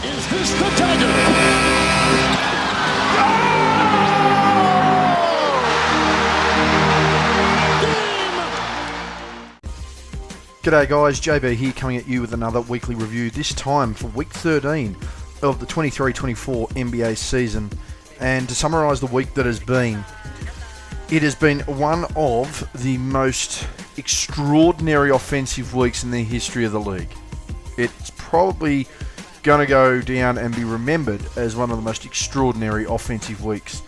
Is this the dagger? G'day guys, JB here coming at you with another weekly review, this time for week 13 of the 23-24 NBA season. And to summarise the week that has been, it has been one of the most extraordinary offensive weeks in the history of the league. It's probably going to go down and be remembered as one of the most extraordinary offensive weeks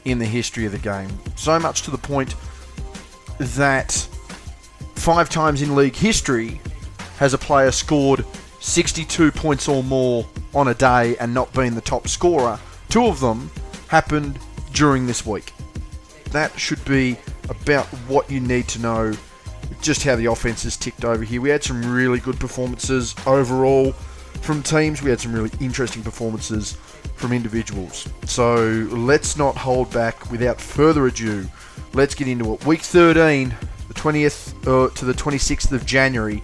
in the history of the game. So much to the point that 5 times in league history has a player scored 62 points or more on a day and not been the top scorer. 2 of them happened during this week. That should be about what you need to know just how the offense has ticked over here. We had some really good performances overall from teams. We had some really interesting performances from individuals. So let's not hold back. Without further ado, let's get into it. Week 13, the 20th to the 26th of January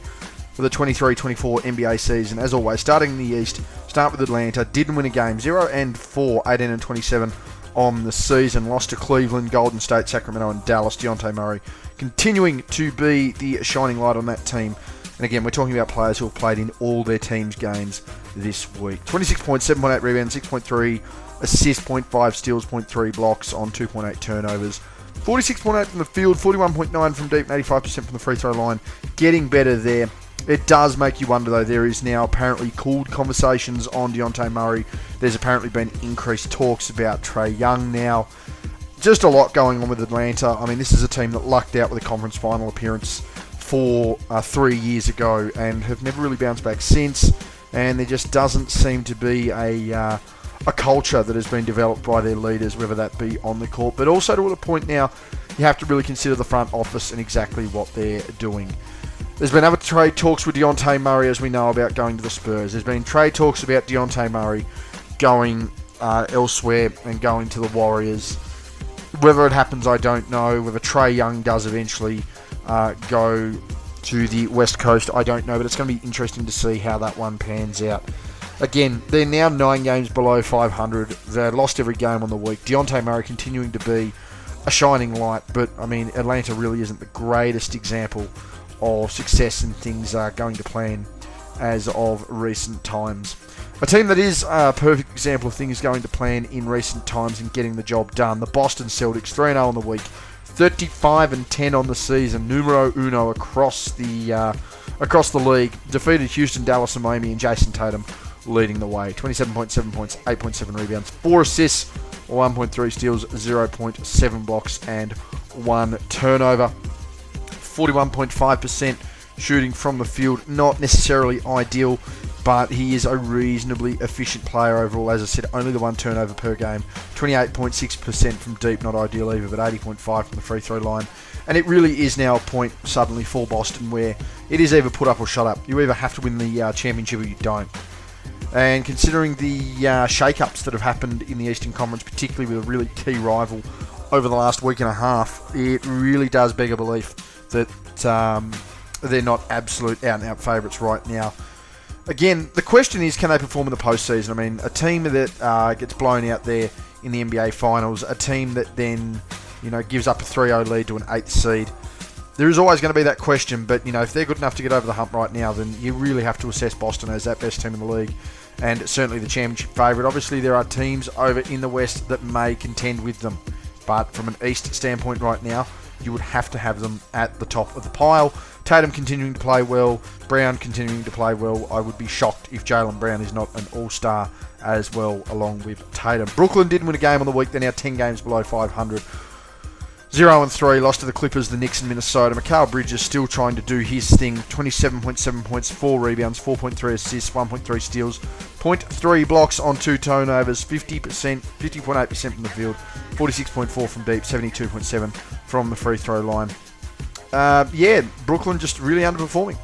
for the 23-24 NBA season. As always, starting in the East, start with Atlanta. Didn't win a game. 0-4, 18-27 on the season. Lost to Cleveland, Golden State, Sacramento, and Dallas. Dejounte Murray continuing to be the shining light on that team. And again, we're talking about players who have played in all their team's games this week. 26 points, 7.8 rebounds, 6.3 assists, 0.5 steals, 0.3 blocks on 2.8 turnovers. 46.8 from the field, 41.9 from deep, 85% from the free throw line. Getting better there. It does make you wonder, though. There is now apparently cooled conversations on Dejounte Murray. There's apparently been increased talks about Trae Young now. Just a lot going on with Atlanta. I mean, this is a team that lucked out with a conference final appearance 3 years ago and have never really bounced back since. And there just doesn't seem to be a culture that has been developed by their leaders, whether that be on the court, but also to a point now you have to really consider the front office and exactly what they're doing. There's been other trade talks with Dejounte Murray, as we know, about going to the Spurs. There's been trade talks about Dejounte Murray going elsewhere and going to the Warriors. Whether it happens, I don't know. Whether Trae Young does eventually go to the West Coast, I don't know, but it's going to be interesting to see how that one pans out. Again, they're now 9 games below 500. They've lost every game on the week. Dejounte Murray continuing to be a shining light, but, I mean, Atlanta really isn't the greatest example of success and things going to plan as of recent times. A team that is a perfect example of things going to plan in recent times and getting the job done. The Boston Celtics, 3-0 on the week, 35-10 on the season, numero uno across the league. Defeated Houston, Dallas, and Miami, and Jason Tatum leading the way. 27.7 points, 8.7 rebounds, 4 assists, 1.3 steals, 0.7 blocks, and 1 turnover. 41.5% shooting from the field. Not necessarily ideal, but he is a reasonably efficient player overall. As I said, only the 1 turnover per game. 28.6% from deep, not ideal either, but 80.5 from the free throw line. And it really is now a point suddenly for Boston where it is either put up or shut up. You either have to win the championship or you don't. And considering the shake-ups that have happened in the Eastern Conference, particularly with a really key rival over the last week and a half, it really does beg a belief that they're not absolute out-and-out favourites right now. Again, the question is, can they perform in the postseason? I mean, a team that gets blown out there in the NBA Finals, a team that then, gives up a 3-0 lead to an 8th seed, there is always going to be that question, but, if they're good enough to get over the hump right now, then you really have to assess Boston as that best team in the league, and certainly the championship favourite. Obviously, there are teams over in the West that may contend with them, but from an East standpoint right now, you would have to have them at the top of the pile. Tatum continuing to play well, Brown continuing to play well. I would be shocked if Jaylen Brown is not an all-star as well, along with Tatum. Brooklyn didn't win a game on the week. They're now 10 games below 500. 0-3, lost to the Clippers, the Knicks, and Minnesota. Mikal Bridges still trying to do his thing. 27.7 points, 4 rebounds, 4.3 assists, 1.3 steals, 0.3 blocks on 2 turnovers, 50.8% from the field, 46.4 from deep, 72.7 from the free throw line. Brooklyn just really underperforming.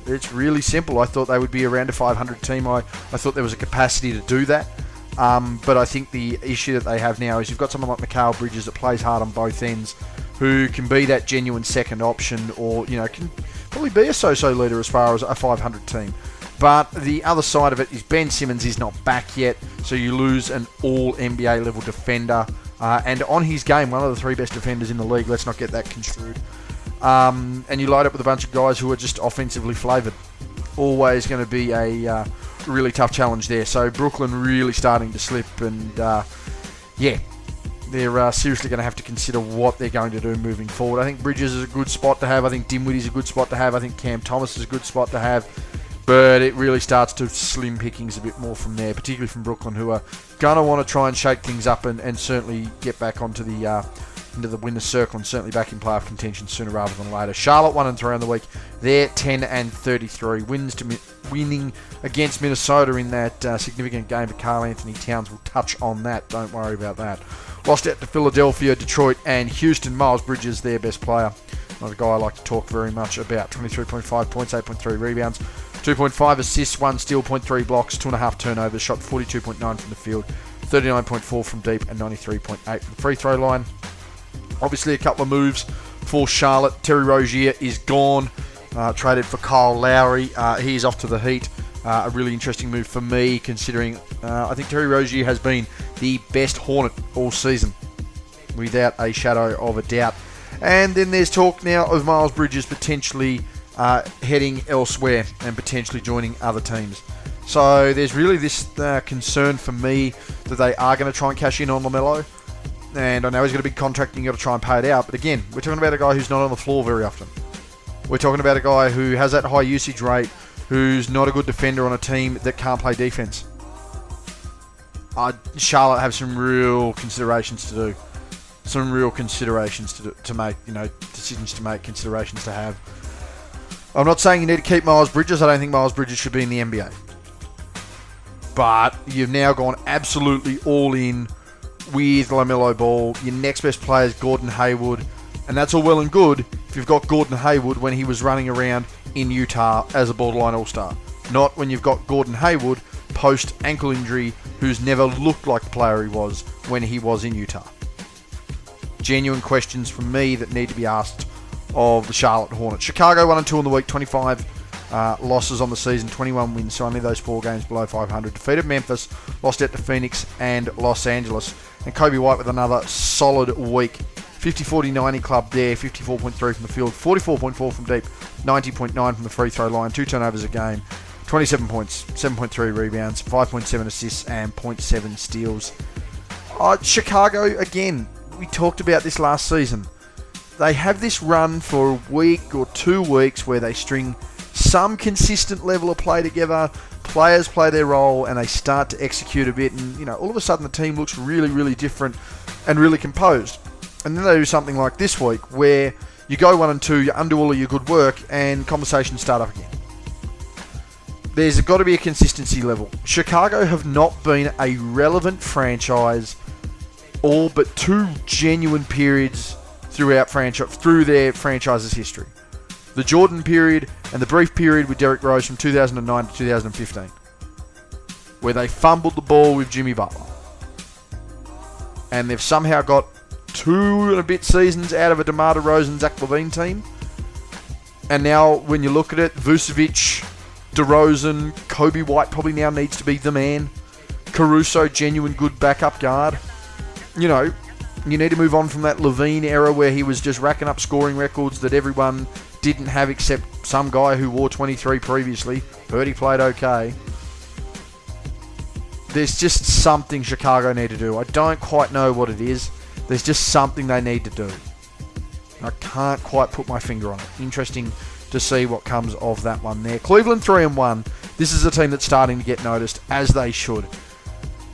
It's really simple. I thought they would be around a 500 team. I thought there was a capacity to do that. But I think the issue that they have now is you've got someone like Mikal Bridges that plays hard on both ends, who can be that genuine second option, or can probably be a so-so leader as far as a 500 team. But the other side of it is Ben Simmons is not back yet, so you lose an all-NBA level defender. And on his game, one of the 3 best defenders in the league. Let's not get that construed. And you load up with a bunch of guys who are just offensively flavoured. Always going to be a really tough challenge there. So Brooklyn really starting to slip, and they're seriously going to have to consider what they're going to do moving forward. I think Bridges is a good spot to have. I think Dinwiddie's a good spot to have. I think Cam Thomas is a good spot to have. But it really starts to slim pickings a bit more from there, particularly from Brooklyn, who are going to want to try and shake things up and certainly get back onto the into the winner's circle and certainly back in playoff contention sooner rather than later. Charlotte 1-3 on the week. They're 10-33. Winning against Minnesota in that significant game for Karl-Anthony Towns. We'll touch on that. Don't worry about that. Lost out to Philadelphia, Detroit, and Houston. Miles Bridges, their best player. Not a guy I like to talk very much about. 23.5 points, 8.3 rebounds, 2.5 assists, 1 steal, 0.3 blocks, 2.5 turnovers, shot 42.9 from the field, 39.4 from deep, and 93.8 from the free throw line. Obviously, a couple of moves for Charlotte. Terry Rozier is gone, traded for Kyle Lowry. He is off to the Heat. A really interesting move for me, considering I think Terry Rozier has been the best Hornet all season, without a shadow of a doubt. And then there's talk now of Miles Bridges potentially heading elsewhere and potentially joining other teams. So there's really this concern for me that they are going to try and cash in on LaMelo. And I know he's got a big contract and you've got to try and pay it out. But again, we're talking about a guy who's not on the floor very often. We're talking about a guy who has that high usage rate, who's not a good defender on a team that can't play defense. Charlotte have some real considerations to do. Some real considerations to make, decisions to make, considerations to have. I'm not saying you need to keep Miles Bridges. I don't think Miles Bridges should be in the NBA. But you've now gone absolutely all in with LaMelo Ball. Your next best player is Gordon Hayward. And that's all well and good if you've got Gordon Hayward when he was running around in Utah as a borderline all-star. Not when you've got Gordon Hayward post-ankle injury who's never looked like the player he was when he was in Utah. Genuine questions from me that need to be asked of the Charlotte Hornets. Chicago 1-2 on the week, 25 losses on the season, 21 wins, so only those 4 games below 500. Defeated Memphis, lost out to Phoenix and Los Angeles. And Kobe White with another solid week. 50-40-90 club there, 54.3 from the field, 44.4 from deep, 90.9 from the free throw line, 2 turnovers a game, 27 points, 7.3 rebounds, 5.7 assists and 0.7 steals. Chicago, again, we talked about this last season. They have this run for a week or 2 weeks where they string some consistent level of play together, players play their role, and they start to execute a bit, and all of a sudden the team looks really, really different and really composed. And then they do something like this week where you go 1-2, you undo all of your good work, and conversations start up again. There's got to be a consistency level. Chicago have not been a relevant franchise all but 2 genuine periods through their franchise's history. The Jordan period and the brief period with Derrick Rose from 2009 to 2015, where they fumbled the ball with Jimmy Butler. And they've somehow got 2 and a bit seasons out of a DeMar DeRozan, Zach LaVine team. And now when you look at it, Vucevic, DeRozan, Kobe White probably now needs to be the man. Caruso, genuine good backup guard. You need to move on from that LaVine era where he was just racking up scoring records that everyone didn't have except some guy who wore 23 previously. Heard he played okay. There's just something Chicago need to do. I don't quite know what it is. There's just something they need to do. I can't quite put my finger on it. Interesting to see what comes of that one there. Cleveland 3-1. This is a team that's starting to get noticed, as they should.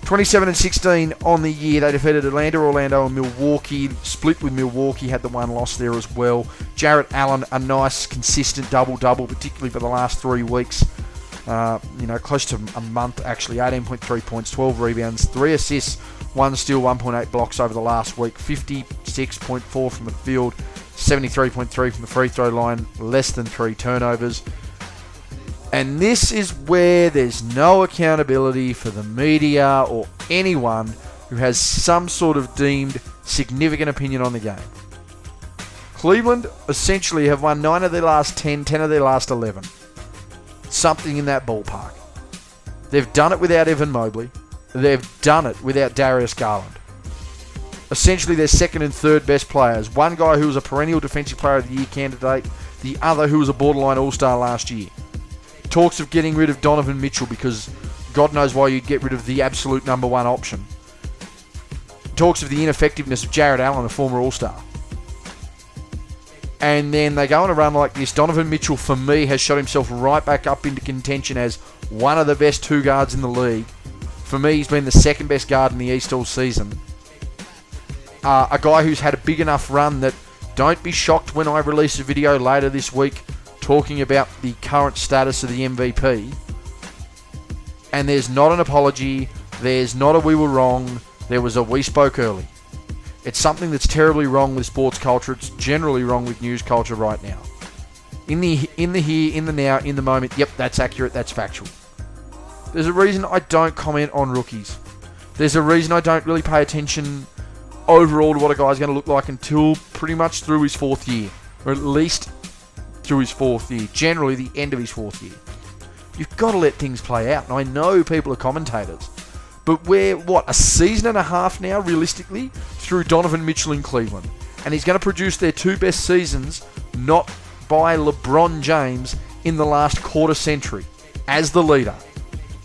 27-16 on the year. They defeated Atlanta, Orlando, and Milwaukee. Split with Milwaukee, had the 1 loss there as well. Jarrett Allen, a nice, consistent double-double, particularly for the last 3 weeks. Close to a month, actually. 18.3 points, 12 rebounds, 3 assists, 1 steal, 1.8 blocks over the last week. 56.4 from the field, 73.3 from the free throw line, less than 3 turnovers. And this is where there's no accountability for the media or anyone who has some sort of deemed significant opinion on the game. Cleveland essentially have won 9 of their last 10, 10 of their last 11. something in that ballpark. They've done it without Evan Mobley. They've done it without Darius Garland. Essentially, their second and third best players. One guy who was a perennial Defensive Player of the Year candidate, the other who was a borderline All-Star last year. Talks of getting rid of Donovan Mitchell because God knows why you'd get rid of the absolute number one option. Talks of the ineffectiveness of Jared Allen, a former All-Star. And then they go on a run like this. Donovan Mitchell, for me, has shot himself right back up into contention as one of the best two guards in the league. For me, he's been the second best guard in the East all season. A guy who's had a big enough run that don't be shocked when I release a video later this week talking about the current status of the MVP. And there's not an apology. There's not a we were wrong. There was a we spoke early. It's something that's terribly wrong with sports culture. It's generally wrong with news culture right now. In the here, in the now, in the moment, yep, that's accurate, that's factual. There's a reason I don't comment on rookies. There's a reason I don't really pay attention overall to what a guy's going to look like until pretty much through his fourth year. Or at least through his fourth year. Generally the end of his fourth year. You've got to let things play out. And I know people are commentators. But we're, a season and a half now, realistically, through Donovan Mitchell in Cleveland. And he's going to produce their two best seasons, not by LeBron James, in the last quarter century, as the leader.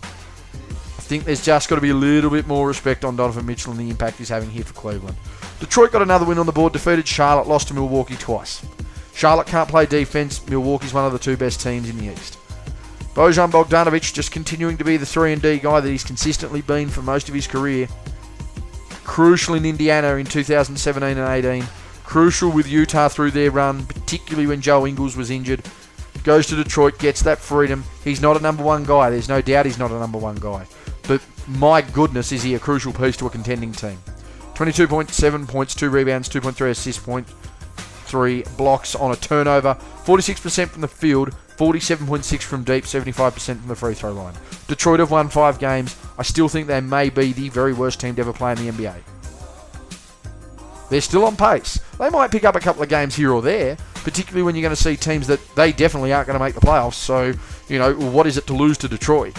I think there's just got to be a little bit more respect on Donovan Mitchell and the impact he's having here for Cleveland. Detroit got another win on the board, defeated Charlotte, lost to Milwaukee twice. Charlotte can't play defense. Milwaukee's one of the two best teams in the East. Bojan Bogdanovic just continuing to be the 3-and-D guy that he's consistently been for most of his career. Crucial in Indiana in 2017 and 18. Crucial with Utah through their run, particularly when Joe Ingles was injured. Goes to Detroit, gets that freedom. He's not a number one guy. There's no doubt he's not a number one guy. But my goodness, is he a crucial piece to a contending team. 22.7 points, 2 rebounds, 2.3 assists, 0.3 blocks on a turnover. 46% from the field. 47.6 from deep, 75% from the free throw line. Detroit have won 5 games. I still think they may be the very worst team to ever play in the NBA. They're still on pace. They might pick up a couple of games here or there, particularly when you're going to see teams that they definitely aren't going to make the playoffs. So, what is it to lose to Detroit?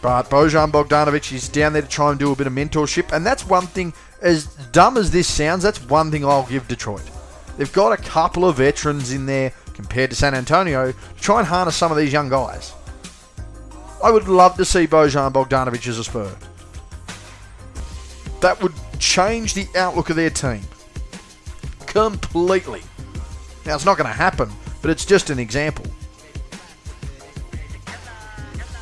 But Bojan Bogdanovic is down there to try and do a bit of mentorship. And that's one thing, as dumb as this sounds, that's one thing I'll give Detroit. They've got a couple of veterans in there compared to San Antonio to try and harness some of these young guys. I would love to see Bojan Bogdanovic as a Spur. That would change the outlook of their team completely. Now, it's not going to happen, but it's just an example.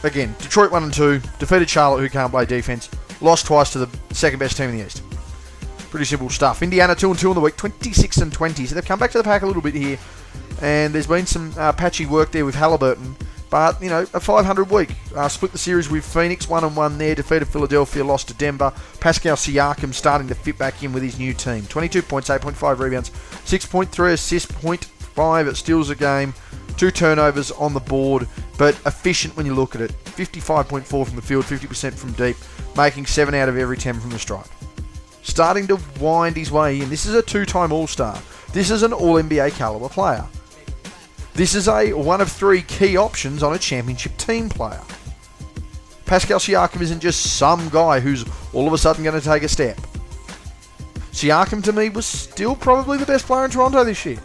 Again, Detroit 1-2, defeated Charlotte, who can't play defense, lost twice to the second best team in the East. Pretty simple stuff. Indiana 2-2 in the week, 26-20. So they've come back to the pack a little bit here. And there's been some patchy work there with Halliburton. But, a 500 week. Split the series with Phoenix, 1-1 there. Defeated Philadelphia, lost to Denver. Pascal Siakam starting to fit back in with his new team. 22 points, 8.5 rebounds, 6.3 assists, 0.5 steals a game. 2 turnovers on the board, but efficient when you look at it. 55.4 from the field, 50% from deep, making 7 out of every 10 from the stripe. Starting to wind his way in. This is a 2-time All-Star. This is an All-NBA caliber player. This is a one of 3 key options on a championship team player. Pascal Siakam isn't just some guy who's all of a sudden going to take a step. Siakam, to me, was still probably the best player in Toronto this year.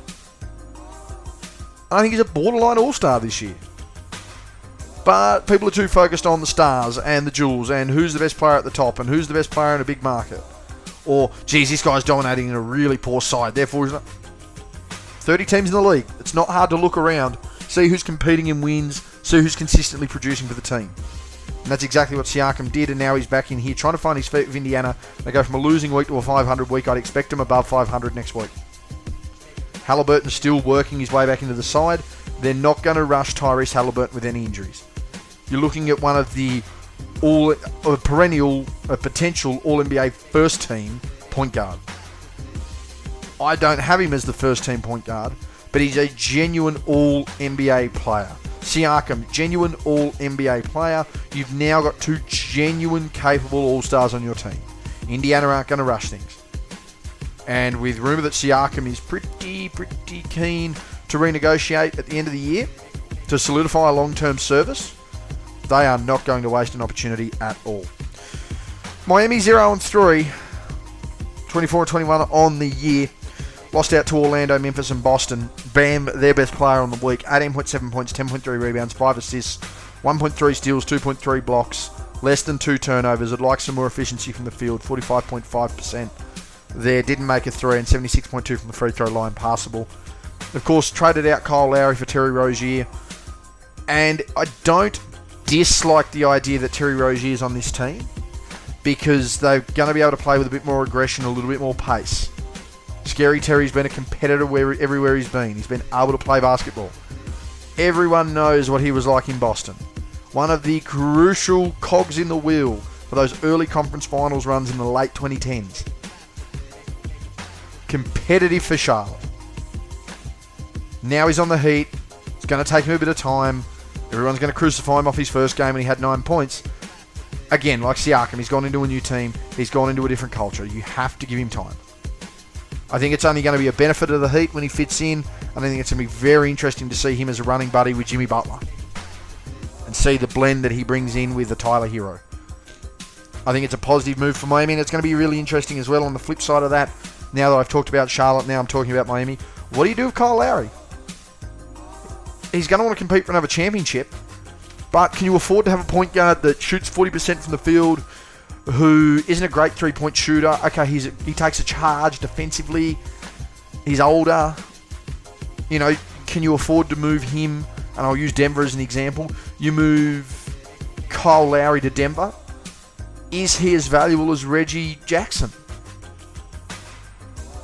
I think he's a borderline All-Star this year. But people are too focused on the stars and the jewels and who's the best player at the top and who's the best player in a big market. Or, geez, this guy's dominating in a really poor side, therefore he's not. 30 teams in the league. It's not hard to look around, see who's competing in wins, see who's consistently producing for the team. And that's exactly what Siakam did, and now he's back in here trying to find his feet with Indiana. They go from a losing week to a 500 week. I'd expect him above 500 next week. Halliburton's still working his way back into the side. They're not going to rush Tyrese Halliburton with any injuries. You're looking at one of the potential All-NBA first team point guard. I don't have him as the first team point guard, but he's a genuine All-NBA player. Siakam, genuine All-NBA player. You've now got 2 genuine capable All-Stars on your team. Indiana aren't going to rush things. And with rumour that Siakam is pretty keen to renegotiate at the end of the year to solidify a long-term service, they are not going to waste an opportunity at all. Miami 0-3, 24-21 on the year. Lost out to Orlando, Memphis and Boston. Bam, their best player on the week. 18.7 points, 10.3 rebounds, 5 assists, 1.3 steals, 2.3 blocks, less than 2 turnovers. I'd like some more efficiency from the field, 45.5% there. Didn't make a 3 and 76.2 from the free throw line, passable. Of course, traded out Kyle Lowry for Terry Rozier. And I don't dislike the idea that Terry Rozier is on this team because they're going to be able to play with a bit more aggression, a little bit more pace. Scary Terry's been a competitor everywhere he's been. He's been able to play basketball. Everyone knows what he was like in Boston. One of the crucial cogs in the wheel for those early conference finals runs in the late 2010s. Competitive for Charlotte. Now he's on the Heat. It's going to take him a bit of time. Everyone's going to crucify him off his first game and he had 9 points. Again, like Siakam, he's gone into a new team. He's gone into a different culture. You have to give him time. I think it's only going to be a benefit of the Heat when he fits in. And I think it's going to be very interesting to see him as a running buddy with Jimmy Butler. And see the blend that he brings in with the Tyler Hero. I think it's a positive move for Miami. And it's going to be really interesting as well on the flip side of that. Now that I've talked about Charlotte, now I'm talking about Miami. What do you do with Kyle Lowry? He's going to want to compete for another championship. But can you afford to have a point guard that shoots 40% from the field, who isn't a great three-point shooter? Okay, he takes a charge defensively. He's older. You know, can you afford to move him? And I'll use Denver as an example. You move Kyle Lowry to Denver. Is he as valuable as Reggie Jackson?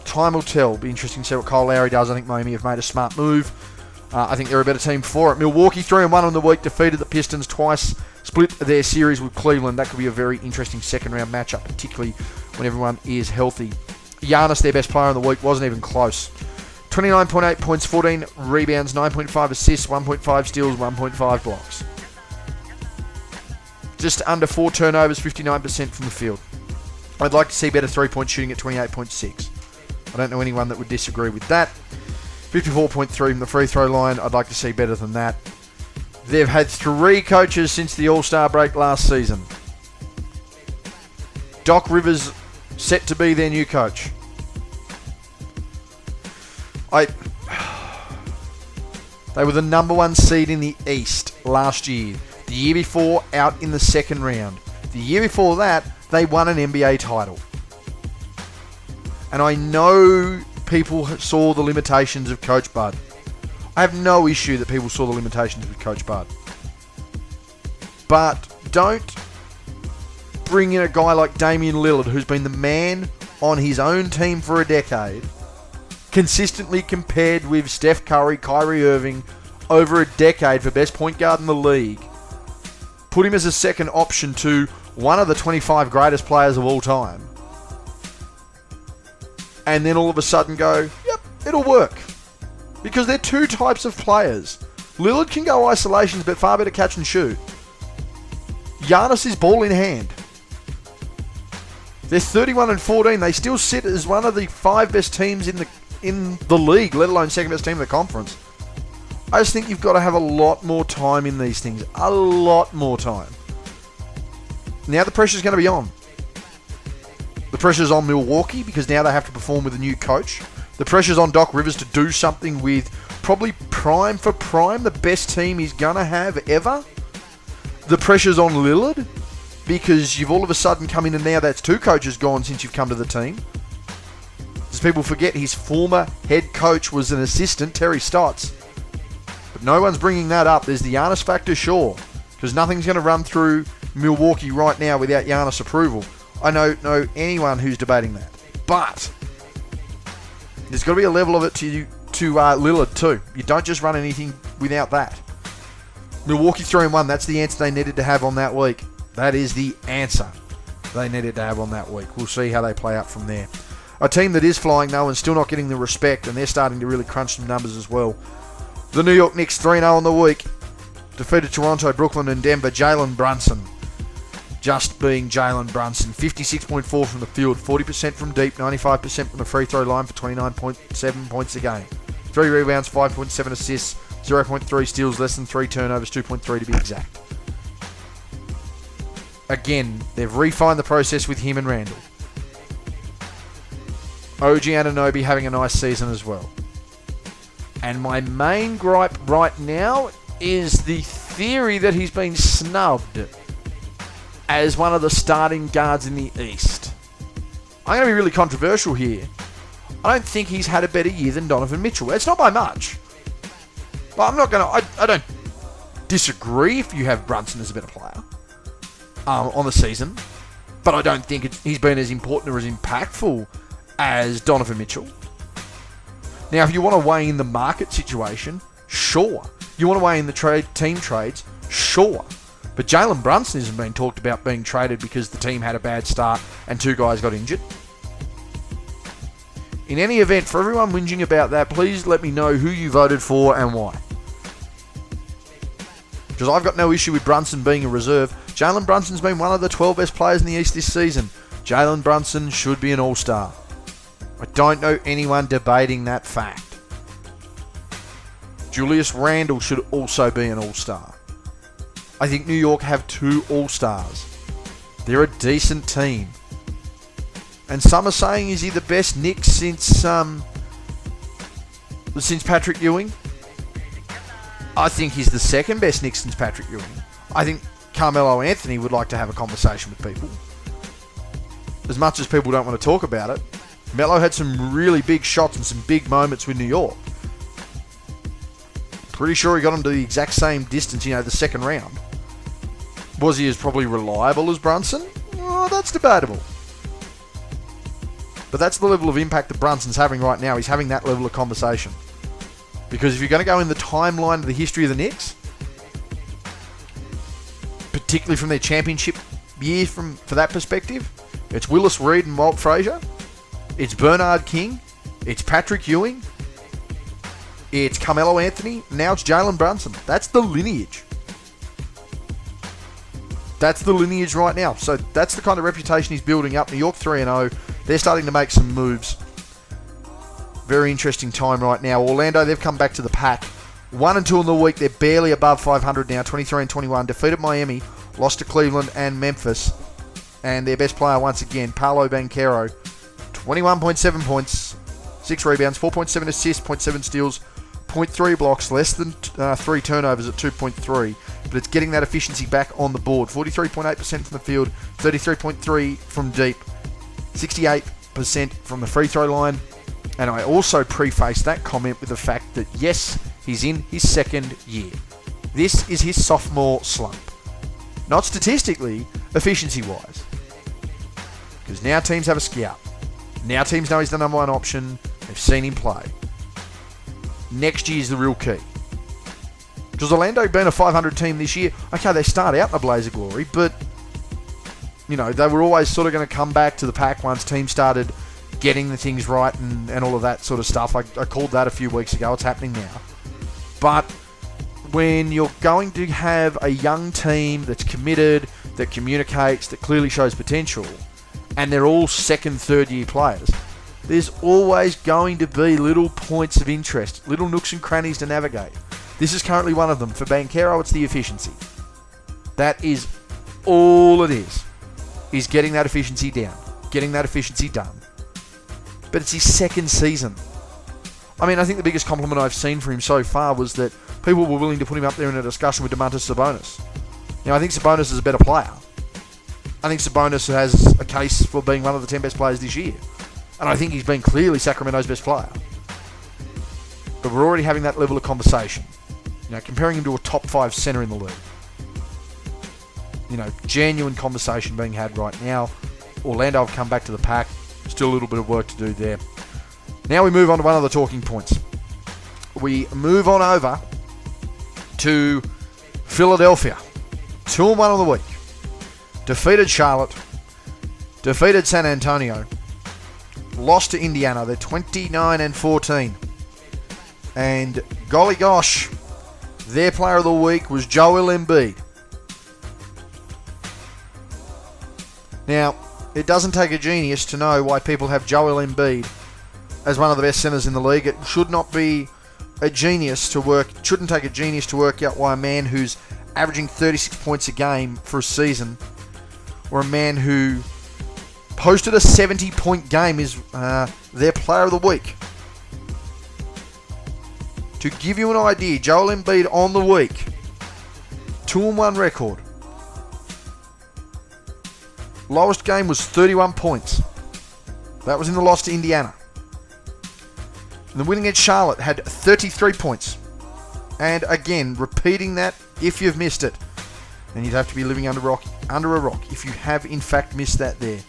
Time will tell. It'll be interesting to see what Kyle Lowry does. I think Miami have made a smart move. I think they're a better team for it. Milwaukee 3-1 on the week, defeated the Pistons twice, split their series with Cleveland. That could be a very interesting second-round matchup, particularly when everyone is healthy. Giannis, their best player on the week, wasn't even close. 29.8 points, 14 rebounds, 9.5 assists, 1.5 steals, 1.5 blocks. Just under 4 turnovers, 59% from the field. I'd like to see better three-point shooting at 28.6. I don't know anyone that would disagree with that. 54.3 from the free throw line. I'd like to see better than that. They've had 3 coaches since the All-Star break last season. Doc Rivers set to be their new coach. They were the number 1 seed in the East last year. The year before, out in the second round. The year before that, they won an NBA title. And I know people saw the limitations of Coach Bud. I have no issue that people saw the limitations with Coach Bud. But don't bring in a guy like Damian Lillard, who's been the man on his own team for a decade, consistently compared with Steph Curry, Kyrie Irving, over a decade for best point guard in the league. Put him as a second option to one of the 25 greatest players of all time. And then all of a sudden go, yep, it'll work. Because they're 2 types of players. Lillard can go isolations, but far better catch and shoot. Giannis is ball in hand. They're 31-14. They still sit as one of the 5 best teams in the league, let alone second best team in the conference. I just think you've got to have a lot more time in these things. A lot more time. Now the pressure's going to be on. The pressure's on Milwaukee because now they have to perform with a new coach. The pressure's on Doc Rivers to do something with probably prime for prime, the best team he's going to have ever. The pressure's on Lillard because you've all of a sudden come in and now that's 2 coaches gone since you've come to the team. As people forget, his former head coach was an assistant, Terry Stotts. But no one's bringing that up. There's the Giannis factor, sure, because nothing's going to run through Milwaukee right now without Giannis approval. I don't know anyone who's debating that. But there's got to be a level of it to Lillard too. You don't just run anything without that. Milwaukee 3-1, that's the answer they needed to have on that week. That is the answer they needed to have on that week. We'll see how they play out from there. A team that is flying though and still not getting the respect, and they're starting to really crunch some numbers as well. The New York Knicks 3-0 on the week. Defeated Toronto, Brooklyn and Denver. Jalen Brunson. Just being Jalen Brunson. 56.4 from the field, 40% from deep, 95% from the free throw line for 29.7 points a game. 3 rebounds, 5.7 assists, 0.3 steals, less than 3 turnovers, 2.3 to be exact. Again, they've refined the process with him and Randall. OG Anunoby having a nice season as well. And my main gripe right now is the theory that he's been snubbed as one of the starting guards in the East. I'm going to be really controversial here. I don't think he's had a better year than Donovan Mitchell. It's not by much. But I'm not going to... I don't disagree if you have Brunson as a better player on the season. But I don't think he's been as important or as impactful as Donovan Mitchell. Now, if you want to weigh in the market situation, sure. You want to weigh in the team trades, sure. But Jalen Brunson isn't being talked about being traded because the team had a bad start and 2 guys got injured. In any event, for everyone whinging about that, please let me know who you voted for and why. Because I've got no issue with Brunson being a reserve. Jalen Brunson's been one of the 12 best players in the East this season. Jalen Brunson should be an all-star. I don't know anyone debating that fact. Julius Randle should also be an all-star. I think New York have 2 all-stars. They're a decent team. And some are saying, is he the best Knicks since Patrick Ewing? I think he's the second best Knicks since Patrick Ewing. I think Karl-Anthony would like to have a conversation with people. As much as people don't want to talk about it, Melo had some really big shots and some big moments with New York. Pretty sure he got him to the exact same distance, the second round. Was he as probably reliable as Brunson? Oh, that's debatable. But that's the level of impact that Brunson's having right now. He's having that level of conversation. Because if you're going to go in the timeline of the history of the Knicks, particularly from their championship year for that perspective, it's Willis Reed and Walt Frazier. It's Bernard King. It's Patrick Ewing. It's Carmelo Anthony. Now it's Jalen Brunson. That's the lineage. That's the lineage right now. So that's the kind of reputation he's building up. New York 3-0. They're starting to make some moves. Very interesting time right now. Orlando, they've come back to the pack. 1-2 in the week. They're barely above 500 now. 23-21. Defeated Miami. Lost to Cleveland and Memphis. And their best player once again, Paolo Banchero. 21.7 points. 6 rebounds. 4.7 assists. 0.7 steals. 0.3 blocks. Less than 3 turnovers at 2.3. But it's getting that efficiency back on the board. 43.8% from the field. 33.3% from deep. 68% from the free throw line. And I also preface that comment with the fact that, yes, he's in his second year. This is his sophomore slump. Not statistically, efficiency-wise. Because now teams have a scout. Now teams know he's the number 1 option. They've seen him play. Next year's the real key. Because Orlando being a 500 team this year, okay, they start out in a blaze of glory, but, they were always sort of going to come back to the pack once teams started getting the things right and all of that sort of stuff. I called that a few weeks ago. It's happening now. But when you're going to have a young team that's committed, that communicates, that clearly shows potential, and they're all second, third year players, there's always going to be little points of interest, little nooks and crannies to navigate. This is currently one of them. For Banchero, it's the efficiency. That is all it is getting that efficiency down, getting that efficiency done. But it's his second season. I mean, I think the biggest compliment I've seen for him so far was that people were willing to put him up there in a discussion with Domantas Sabonis. I think Sabonis is a better player. I think Sabonis has a case for being one of the 10 best players this year. And I think he's been clearly Sacramento's best player. But we're already having that level of conversation. Comparing him to a top 5 center in the league. Genuine conversation being had right now. Orlando have come back to the pack. Still a little bit of work to do there. Now we move on to one of the talking points. We move on over to Philadelphia. 2-1 of the week. Defeated Charlotte. Defeated San Antonio. Lost to Indiana. They're 29-14. And golly gosh, their player of the week was Joel Embiid. Now, it doesn't take a genius to know why people have Joel Embiid as one of the best centers in the league. It should not be a genius to work. It shouldn't take a genius to work out why a man who's averaging 36 points a game for a season, or a man who posted a 70-point game, is their player of the week. To give you an idea, Joel Embiid on the week, 2-1 record. Lowest game was 31 points. That was in the loss to Indiana. And the win against Charlotte had 33 points. And again, repeating that if you've missed it. And you'd have to be living under a rock if you have in fact missed that there.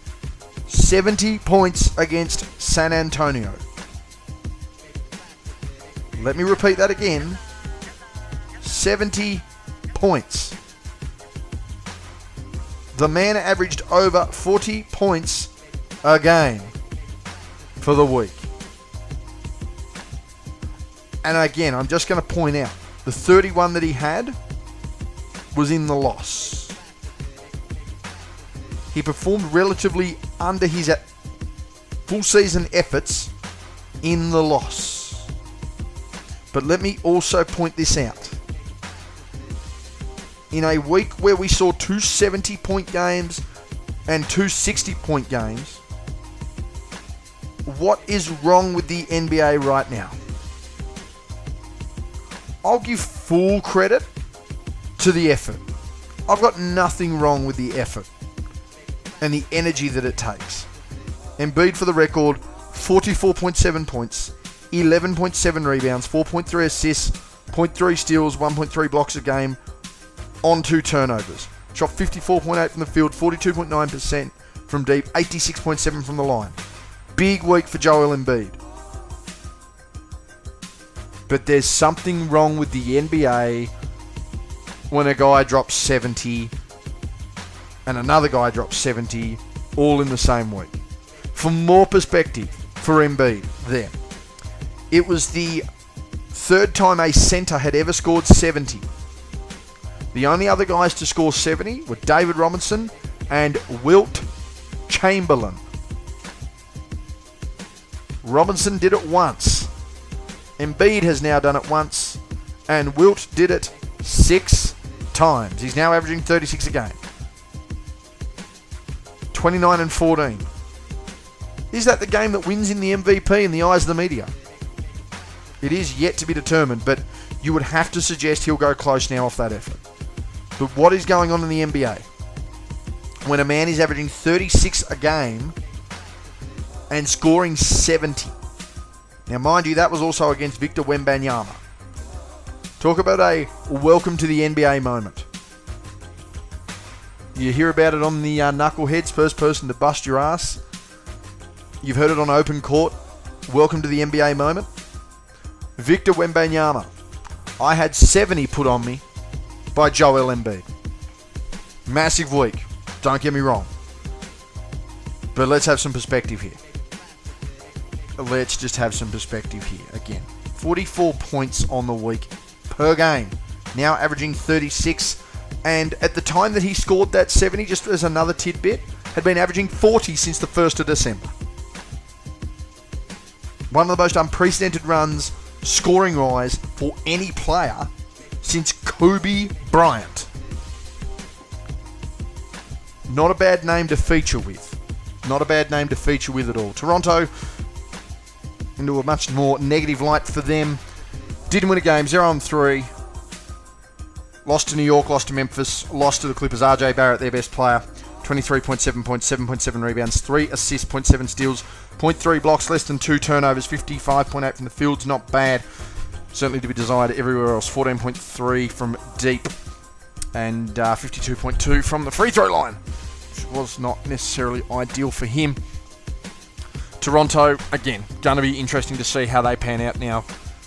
70 points against San Antonio. Let me repeat that again. 70 points. The man averaged over 40 points a game for the week. And again, I'm just going to point out, the 31 that he had was in the loss. He performed relatively under his full season efforts in the loss. But let me also point this out. In a week where we saw 2 70-point games and 2 60-point games, what is wrong with the NBA right now? I'll give full credit to the effort. I've got nothing wrong with the effort and the energy that it takes. Embiid, for the record, 44.7 points, 11.7 rebounds, 4.3 assists, 0.3 steals, 1.3 blocks a game, on 2 turnovers. Shot 54.8 from the field, 42.9% from deep, 86.7 from the line. Big week for Joel Embiid. But there's something wrong with the NBA when a guy drops 70 and another guy drops 70 all in the same week. For more perspective for Embiid there, it was the third time a centre had ever scored 70. The only other guys to score 70 were David Robinson and Wilt Chamberlain. Robinson did it once. Embiid has now done it once, and Wilt did it 6 times. He's now averaging 36 a game. 29 and 14. Is that the game that wins in the MVP in the eyes of the media? It is yet to be determined, but you would have to suggest he'll go close now off that effort. But what is going on in the NBA? When a man is averaging 36 a game and scoring 70. Now, mind you, that was also against Victor Wembanyama. Talk about a welcome to the NBA moment. You hear about it on the Knuckleheads, first person to bust your ass. You've heard it on Open Court. Welcome to the NBA moment. Victor Wembanyama. I had 70 put on me by Joel Embiid. Massive week. Don't get me wrong. But let's have some perspective here. Let's just have some perspective here. Again, 44 points on the week per game. Now averaging 36. And at the time that he scored that 70, just as another tidbit, had been averaging 40 since the 1st of December. One of the most unprecedented runs scoring-wise for any player since Kobe Bryant. Not a bad name to feature with. Not a bad name to feature with at all. Toronto, into a much more negative light for them. Didn't win a game, 0-3. Lost to New York, lost to Memphis, lost to the Clippers. RJ Barrett, their best player. 23.7 points, 7.7 rebounds, 3 assists, 0.7 steals, 0.3 blocks, less than 2 turnovers, 55.8 from the field's not bad. Certainly to be desired everywhere else. 14.3 from deep and 52.2 from the free throw line, which was not necessarily ideal for him. Toronto, again, going to be interesting to see how they pan out now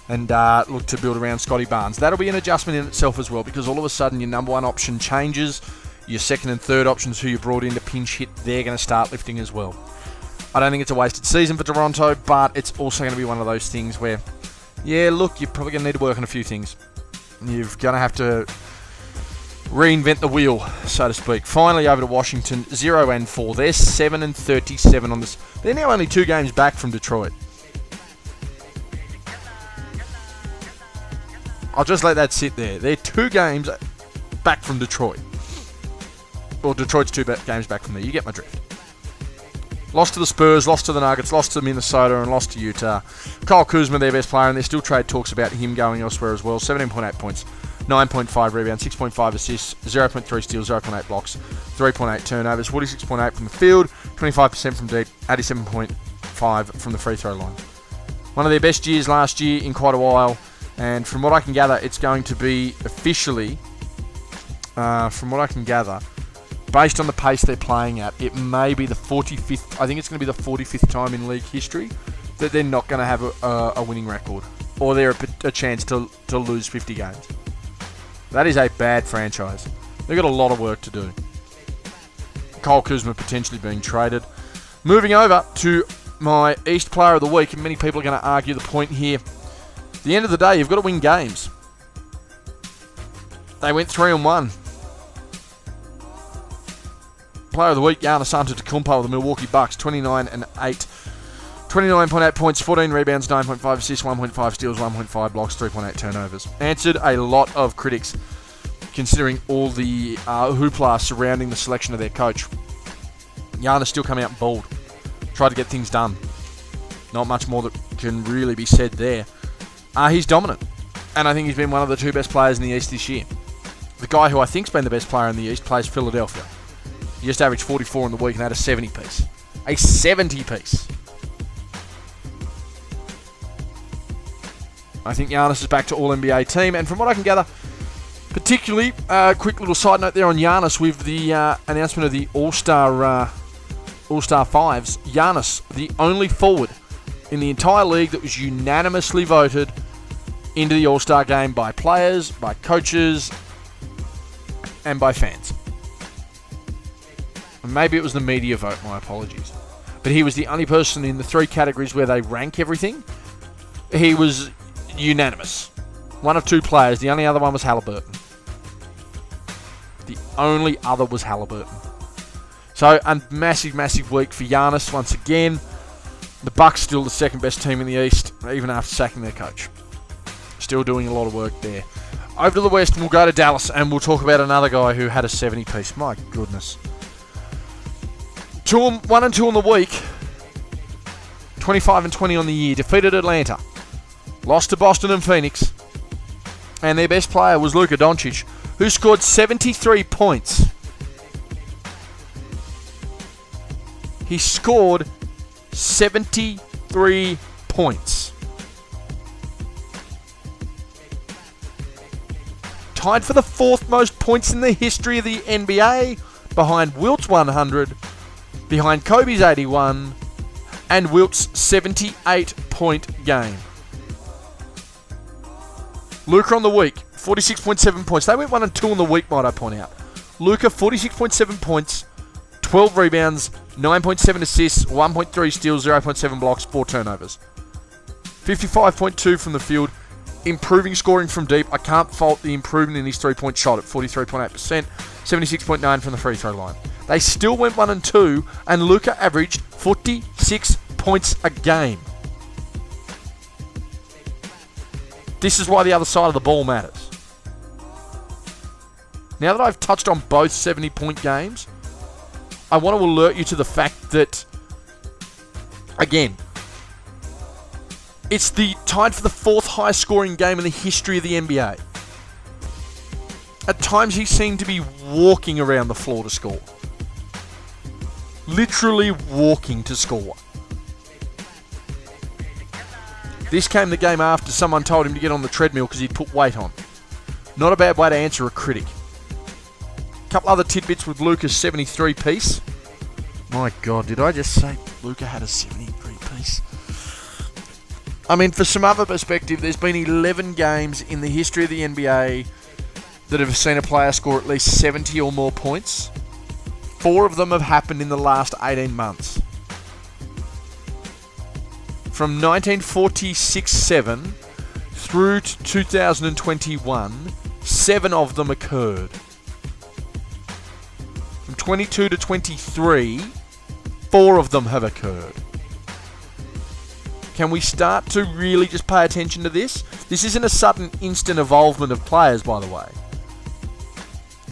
and look to build around Scotty Barnes. That'll be an adjustment in itself as well, because all of a sudden your number one option changes. Your second and third options who you brought in to pinch hit, they're going to start lifting as well. I don't think it's a wasted season for Toronto, but it's also going to be one of those things where, yeah, look, you're probably going to need to work on a few things. You're going to have to reinvent the wheel, so to speak. Finally, over to Washington, 0-4. They're 7-37 on this. They're now only 2 games back from Detroit. I'll just let that sit there. They're 2 games back from Detroit. Well, Detroit's 2 games back from there. You get my drift. Lost to the Spurs, lost to the Nuggets, lost to Minnesota, and lost to Utah. Kyle Kuzma, their best player, and there's still trade talks about him going elsewhere as well. 17.8 points, 9.5 rebounds, 6.5 assists, 0.3 steals, 0.8 blocks, 3.8 turnovers, 46.8 from the field, 25% from deep, 87.5 from the free throw line. One of their best years last year in quite a while, and from what I can gather, it's going to be officially, from what I can gather, based on the pace they're playing at, it may be the 45th, I think it's going to be the 45th time in league history that they're not going to have a winning record, or they're a chance to lose 50 games. That is a bad franchise. They've got a lot of work to do. Kyle Kuzma potentially being traded. Moving over to my East Player of the Week, and many people are going to argue the point here. At the end of the day, you've got to win games. They went 3-1. Player of the Week, Giannis Antetokounmpo of the Milwaukee Bucks, 29.8 points, 14 rebounds, 9.5 assists, 1.5 steals, 1.5 blocks, 3.8 turnovers. Answered a lot of critics, considering all the hoopla surrounding the selection of their coach. Giannis still coming out bold. Tried to get things done. Not much more that can really be said there. He's dominant, and I think he's been one of the 2 best players in the East this year. The guy who I think's been the best player in the East plays Philadelphia. He just averaged 44 in the week and had a 70-piece. A 70-piece. I think Giannis is back to All-NBA team, and from what I can gather, particularly, quick little side note there on Giannis with the announcement of the All-Star Fives. Giannis, the only forward in the entire league that was unanimously voted into the All-Star game by players, by coaches, and by fans. And maybe it was the media vote, my apologies. But he was the only person in the 3 categories where they rank everything. He was unanimous. One of 2 players. The only other one was Halliburton. The only other was Halliburton. So, a massive, massive week for Giannis once again. The Bucks still the 2nd best team in the East, even after sacking their coach. Still doing a lot of work there. Over to the West, and we'll go to Dallas, and we'll talk about another guy who had a 70-piece. My goodness. 1-2 on the week. 25-20 on the year. Defeated Atlanta. Lost to Boston and Phoenix. And their best player was Luka Doncic, who scored 73 points. He scored 73 points. Tied for the 4th most points in the history of the NBA, behind Wilt's 100, behind Kobe's 81, and Wilt's 78-point game. Luka on the week, 46.7 points. They went 1-2 on the week, might I point out. Luka, 46.7 points, 12 rebounds, 9.7 assists, 1.3 steals, 0.7 blocks, 4 turnovers. 55.2 from the field. Improving scoring from deep. I can't fault the improvement in his 3-point shot at 43.8%, 76.9 from the free throw line. They still went 1-2, and Luka averaged 46 points a game. This is why the other side of the ball matters. Now that I've touched on both 70-point games, I want to alert you to the fact that, again, it's tied for the 4th highest scoring game in the history of the NBA. At times he seemed to be walking around the floor to score. Literally walking to score. This came the game after someone told him to get on the treadmill because he'd put weight on. Not a bad way to answer a critic. A couple other tidbits with Luka's 73-piece. My God, did I just say Luka had a 73-piece? I mean, for some other perspective, there's been 11 games in the history of the NBA that have seen a player score at least 70 or more points. 4 of them have happened in the last 18 months. From 1946-7 through to 2021, 7 of them occurred. From 22 to 23, 4 of them have occurred. Can we start to really just pay attention to this? This isn't a sudden instant evolvement of players, by the way.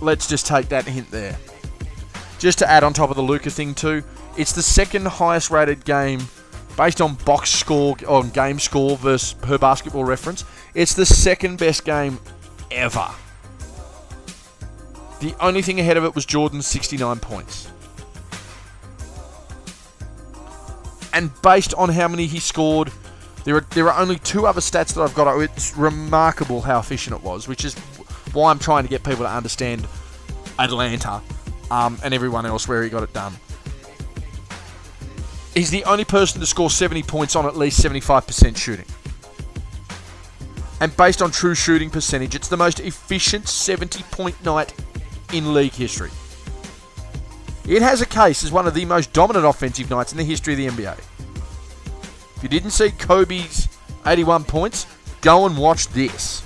Let's just take that hint there. Just to add on top of the Luka thing too, it's the second highest rated game based on box score, on game score versus per Basketball Reference. It's the second best game ever. The only thing ahead of it was Jordan's 69 points. And based on how many he scored, there are only two other stats that I've got. It's remarkable how efficient it was, which is why I'm trying to get people to understand Atlanta and everyone else where he got it done. He's the only person to score 70 points on at least 75% shooting. And based on true shooting percentage, it's the most efficient 70-point night in league history. It has a case as one of the most dominant offensive nights in the history of the NBA. If you didn't see Kobe's 81 points, go and watch this.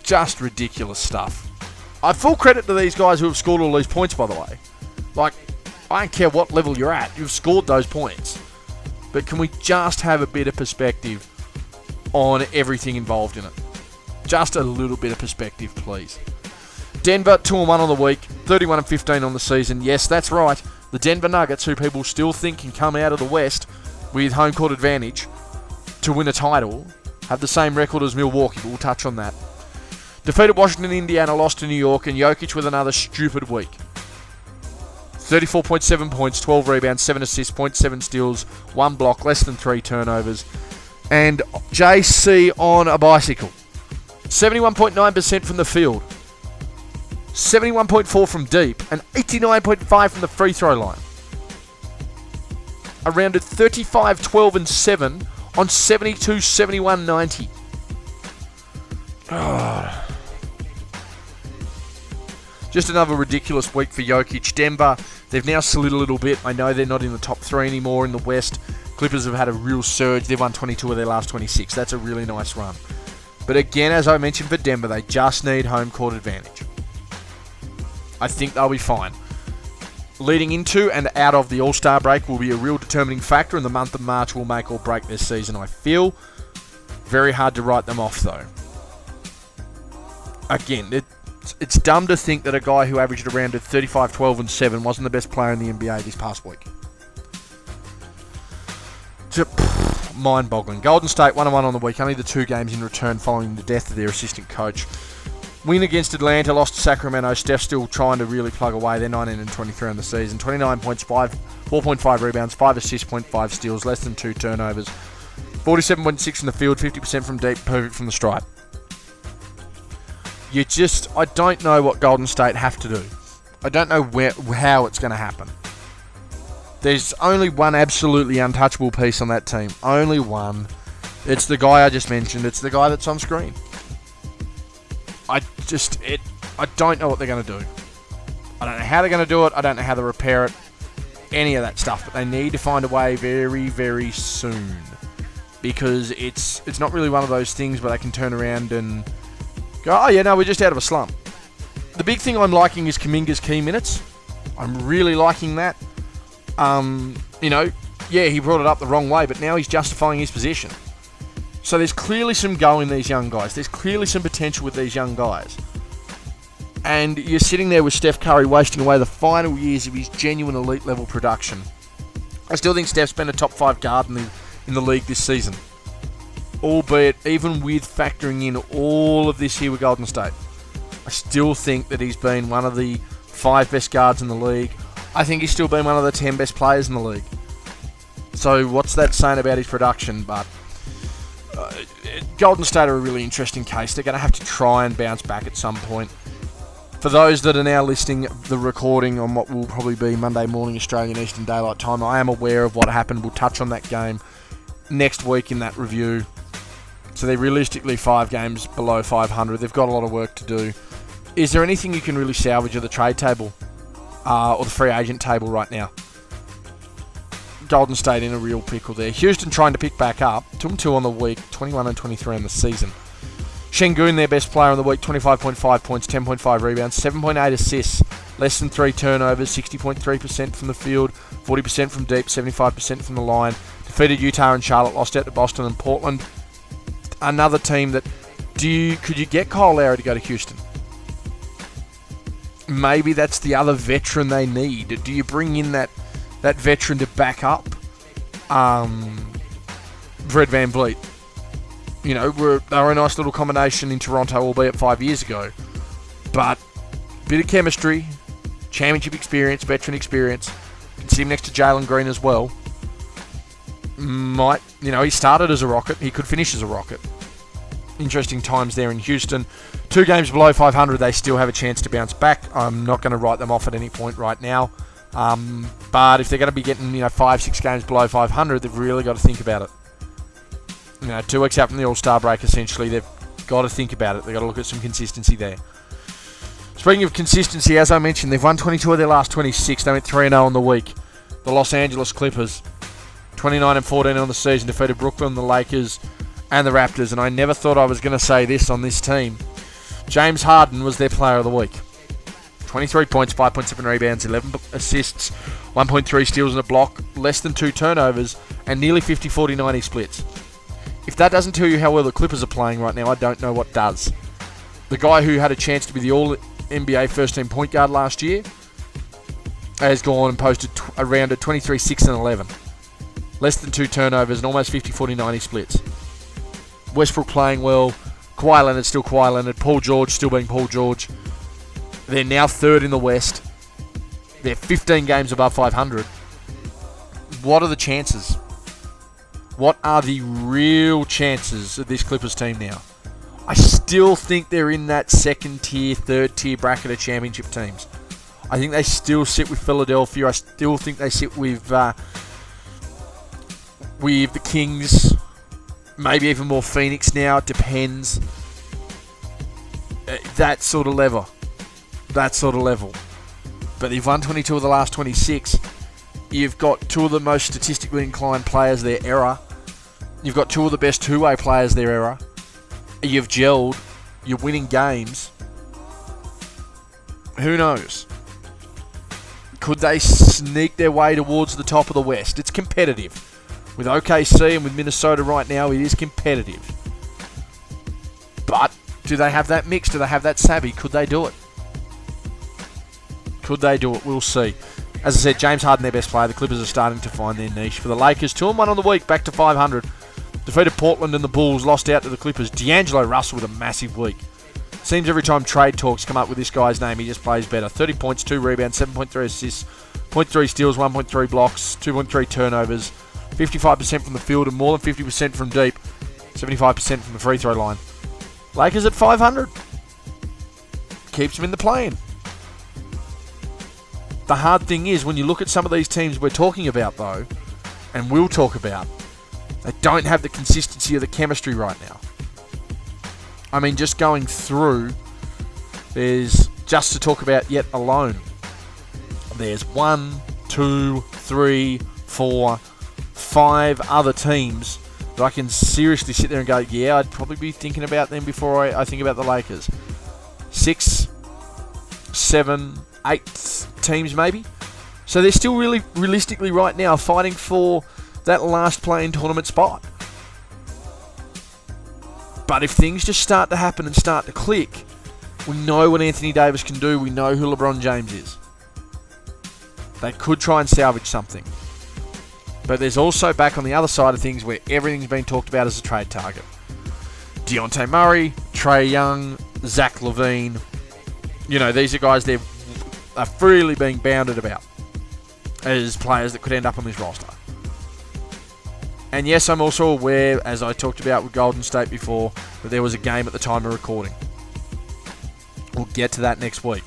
Just ridiculous stuff. I full credit to these guys who have scored all these points, by the way. Like, I don't care what level you're at, you've scored those points. But can we just have a bit of perspective on everything involved in it? Just a little bit of perspective, please. Denver, 2-1 on the week, 31-15 on the season. Yes, that's right. The Denver Nuggets, who people still think can come out of the West with home court advantage to win a title, have the same record as Milwaukee, but we'll touch on that. Defeated Washington, Indiana, lost to New York, and Jokic with another stupid week. 34.7 points, 12 rebounds, 7 assists, 0.7 steals, 1 block, less than 3 turnovers. And JC on a bicycle. 71.9% from the field. 71.4 from deep, and 89.5 from the free throw line. A rounded 35, 12, and 7 on 72, 71, 90. Oh. Just another ridiculous week for Jokic. Denver, they've now slid a little bit. I know they're not in the top 3 anymore in the West. Clippers have had a real surge. They've won 22 of their last 26. That's a really nice run. But again, as I mentioned for Denver, they just need home court advantage. I think they'll be fine. Leading into and out of the All-Star break will be a real determining factor, and the month of March will make or break this season, I feel. Very hard to write them off, though. Again, it's dumb to think that a guy who averaged around 35, 12, and 7 wasn't the best player in the NBA this past week. Mind-boggling. Golden State 1-1 on the week, only the 2 games in return following the death of their assistant coach. Win against Atlanta, lost to Sacramento. Steph still trying to really plug away. They're 19-23 on the season. 29 points, 4.5 rebounds, 5 assists, 0.5 steals, less than 2 turnovers. 47.6 from the field, 50% from deep, perfect from the stripe. I don't know what Golden State have to do. I don't know how it's going to happen. There's only one absolutely untouchable piece on that team. Only one. It's the guy I just mentioned. It's the guy that's on screen. I don't know what they're going to do. I don't know how they're going to do it. I don't know how to repair it. Any of that stuff. But they need to find a way very, very soon. Because it's not really one of those things where they can turn around and go, oh yeah, no, we're just out of a slump. The big thing I'm liking is Kuminga's key minutes. I'm really liking that. He brought it up the wrong way, but now he's justifying his position. So there's clearly some go in these young guys. There's clearly some potential with these young guys. And you're sitting there with Steph Curry wasting away the final years of his genuine elite level production. I still think Steph's been a top 5 guard in the league this season. Albeit, even with factoring in all of this here with Golden State, I still think that he's been one of the 5 best guards in the league. I think he's still been one of the 10 best players in the league. So what's that saying about his production? But Golden State are a really interesting case. They're going to have to try and bounce back at some point. For those that are now listening the recording on what will probably be Monday morning Australian Eastern Daylight Time, I am aware of what happened. We'll touch on that game next week in that review. So they're realistically 5 games below 500. They've got a lot of work to do. Is there anything you can really salvage of the trade table or the free agent table right now? Golden State in a real pickle there. Houston trying to pick back up. 2-2 on the week, 21-23 on the season. Şengün, their best player on the week, 25.5 points, 10.5 rebounds, 7.8 assists, less than 3 turnovers, 60.3% from the field, 40% from deep, 75% from the line, Defeated Utah and Charlotte, lost out to Boston and Portland. Another team that, could you get Kyle Lowry to go to Houston? Maybe that's the other veteran they need. Do you bring in that veteran to back up Fred VanVleet? You know, they were a nice little combination in Toronto, albeit 5 years ago. But bit of chemistry, championship experience, veteran experience. You can see him next to Jalen Green as well. He started as a Rocket. He could finish as a Rocket. Interesting times there in Houston. 2 games below 500, they still have a chance to bounce back. I'm not going to write them off at any point right now. But if they're going to be getting 5-6 games below 500, they've really got to think about it. 2 weeks out from the All-Star break, essentially, they've got to think about it. They've got to look at some consistency there. Speaking of consistency, as I mentioned, they've won 22 of their last 26. They went 3-0 on the week. The Los Angeles Clippers, 29-14 on the season, defeated Brooklyn, the Lakers, and the Raptors. And I never thought I was going to say this on this team. James Harden was their player of the week. 23 points, 5.7 rebounds, 11 assists, 1.3 steals and a block, less than 2 turnovers, and nearly 50-40-90 splits. If that doesn't tell you how well the Clippers are playing right now, I don't know what does. The guy who had a chance to be the All-NBA first-team point guard last year has gone and posted around a 23, 6, and 11. Less than 2 turnovers and almost 50-40-90 splits. Westbrook playing well. Kawhi Leonard still Kawhi Leonard. Paul George still being Paul George. They're now 3rd in the West. They're 15 games above 500. What are the chances? What are the real chances of this Clippers team now? I still think they're in that 2nd tier, 3rd tier bracket of championship teams. I think they still sit with Philadelphia. I still think they sit with the Kings. Maybe even more Phoenix now. It depends. That sort of level. But they've won 22 of the last 26. You've got 2 of the most statistically inclined players their era. You've got 2 of the best two-way players their era. You've gelled. You're winning games. Who knows? Could they sneak their way towards the top of the West? It's competitive. With OKC and with Minnesota right now, it is competitive. But do they have that mix? Do they have that savvy? Could they do it? We'll see. As I said, James Harden, their best player. The Clippers are starting to find their niche. For the Lakers, 2-1 on the week, back to 500. Defeated Portland and the Bulls, lost out to the Clippers. D'Angelo Russell with a massive week. Seems every time trade talks come up with this guy's name, he just plays better. 30 points, 2 rebounds, 7.3 assists, 0.3 steals, 1.3 blocks, 2.3 turnovers, 55% from the field and more than 50% from deep, 75% from the free throw line. Lakers at 500. Keeps them in the play-in. The hard thing is, when you look at some of these teams we're talking about, though, and we'll talk about, they don't have the consistency of the chemistry right now. I mean, just going through, there's, just to talk about yet alone, there's 1, 2, 3, 4, 5 other teams that I can seriously sit there and go, yeah, I'd probably be thinking about them before I think about the Lakers. 6, 7, 8 teams maybe. So they're still really, realistically right now fighting for that last play-in tournament spot. But if things just start to happen and start to click, we know what Anthony Davis can do. We know who LeBron James is. They could try and salvage something. But there's also back on the other side of things where everything's been talked about as a trade target. Dejounte Murray, Trae Young, Zach LaVine. You know, these are guys that are freely being bounded about as players that could end up on this roster. And yes, I'm also aware, as I talked about with Golden State before, that there was a game at the time of recording. We'll get to that next week.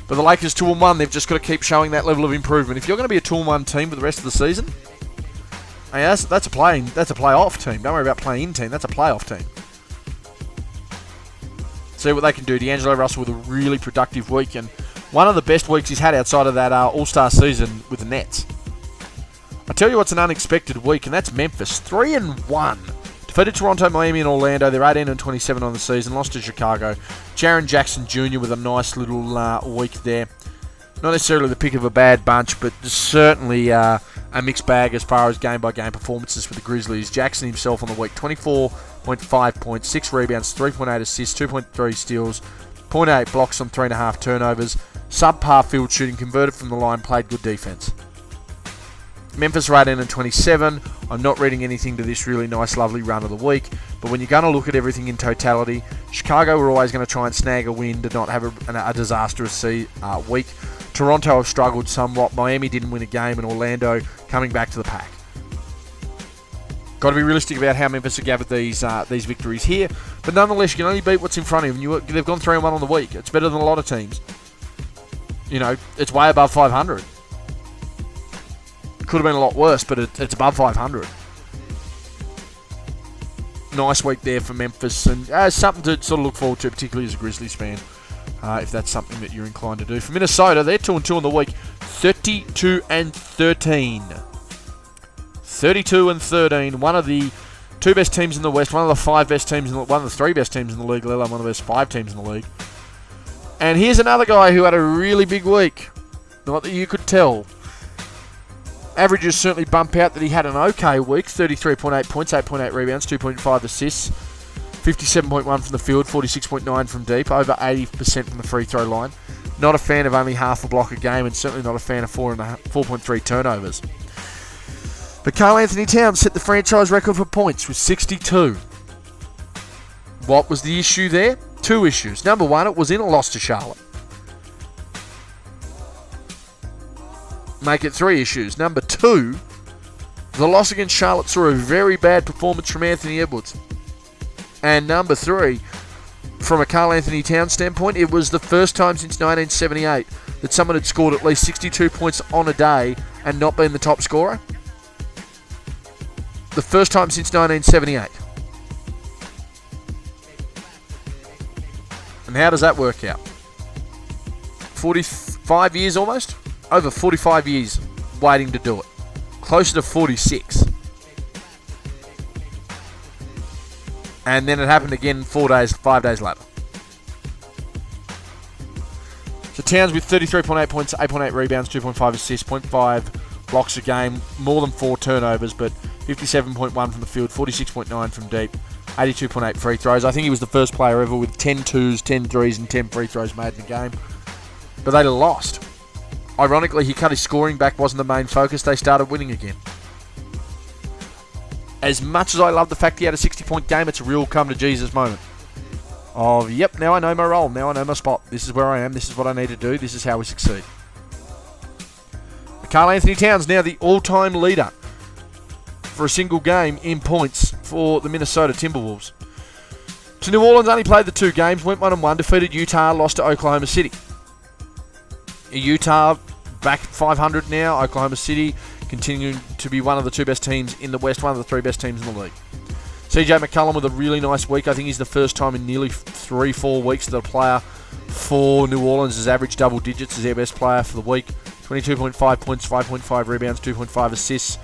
But the Lakers 2-1, they've just got to keep showing that level of improvement. If you're going to be a 2-1 team for the rest of the season, I mean, that's a playoff team. Don't worry about playing in team. That's a playoff team. See what they can do. D'Angelo Russell with a really productive week, and one of the best weeks he's had outside of that All-Star season with the Nets. I tell you what's an unexpected week, and that's Memphis. 3-1. Defeated Toronto, Miami, and Orlando. They're 18-27 on the season. Lost to Chicago. Jaren Jackson Jr. with a nice little week there. Not necessarily the pick of a bad bunch, but certainly a a mixed bag as far as game-by-game performances for the Grizzlies. Jackson himself on the week, 24.5 points, 6 rebounds, 3.8 assists, 2.3 steals, 0.8 blocks on 3.5 turnovers, subpar field shooting, converted from the line, played good defense. Memphis right in at 27. I'm not reading anything to this really nice, lovely run of the week, but when you're going to look at everything in totality, Chicago were always going to try and snag a win to not have a disastrous week. Toronto have struggled somewhat. Miami didn't win a game, and Orlando coming back to the pack. Got to be realistic about how Memphis have gathered these victories here, but nonetheless, you can only beat what's in front of them. They've gone 3-1 on the week. It's better than a lot of teams. You know, it's way above 500. Could have been a lot worse, but it's above 500. Nice week there for Memphis, and something to sort of look forward to, particularly as a Grizzlies fan, if that's something that you're inclined to do. For Minnesota, they're 2-2 on the week, 32-13. 32-13. One of the 2 best teams in the West, one of the 5 best teams, one of the 3 best teams in the league, let alone one of the best 5 teams in the league. And here's another guy who had a really big week. Not that you could tell. Averages certainly bump out that he had an okay week. 33.8 points, 8.8 rebounds, 2.5 assists, 57.1 from the field, 46.9 from deep, over 80% from the free throw line. Not a fan of only half a block a game, and certainly not a fan of 4.3 turnovers. But Karl-Anthony Towns set the franchise record for points with 62. What was the issue there? 2 issues. Number 1, it was in a loss to Charlotte. Make it 3 issues. Number 2, the loss against Charlotte saw a very bad performance from Anthony Edwards. And number 3, from a Karl-Anthony Towns standpoint, it was the first time since 1978 that someone had scored at least 62 points on a day and not been the top scorer. The first time since 1978. And how does that work out? 45 years almost? Over 45 years waiting to do it. Closer to 46. And then it happened again 5 days later. So Towns with 33.8 points, 8.8 rebounds, 2.5 assists, 0.5 blocks a game, more than 4 turnovers, but 57.1 from the field, 46.9 from deep, 82.8 free throws. I think he was the first player ever with 10 twos, 10 threes, and 10 free throws made in the game. But they lost. Ironically, he cut his scoring back, wasn't the main focus. They started winning again. As much as I love the fact he had a 60-point game, it's a real come-to-Jesus moment. Of, yep, now I know my role. Now I know my spot. This is where I am. This is what I need to do. This is how we succeed. Karl-Anthony Towns now the all-time leader for a single game in points for the Minnesota Timberwolves. So New Orleans only played the 2 games, went 1-1, defeated Utah, lost to Oklahoma City. Utah back at 500 now. Oklahoma City continuing to be one of the 2 best teams in the West, one of the 3 best teams in the league. CJ McCollum with a really nice week. I think he's the first time in nearly 3-4 weeks that a player for New Orleans has averaged double digits as their best player for the week. 22.5 points, 5.5 rebounds, 2.5 assists,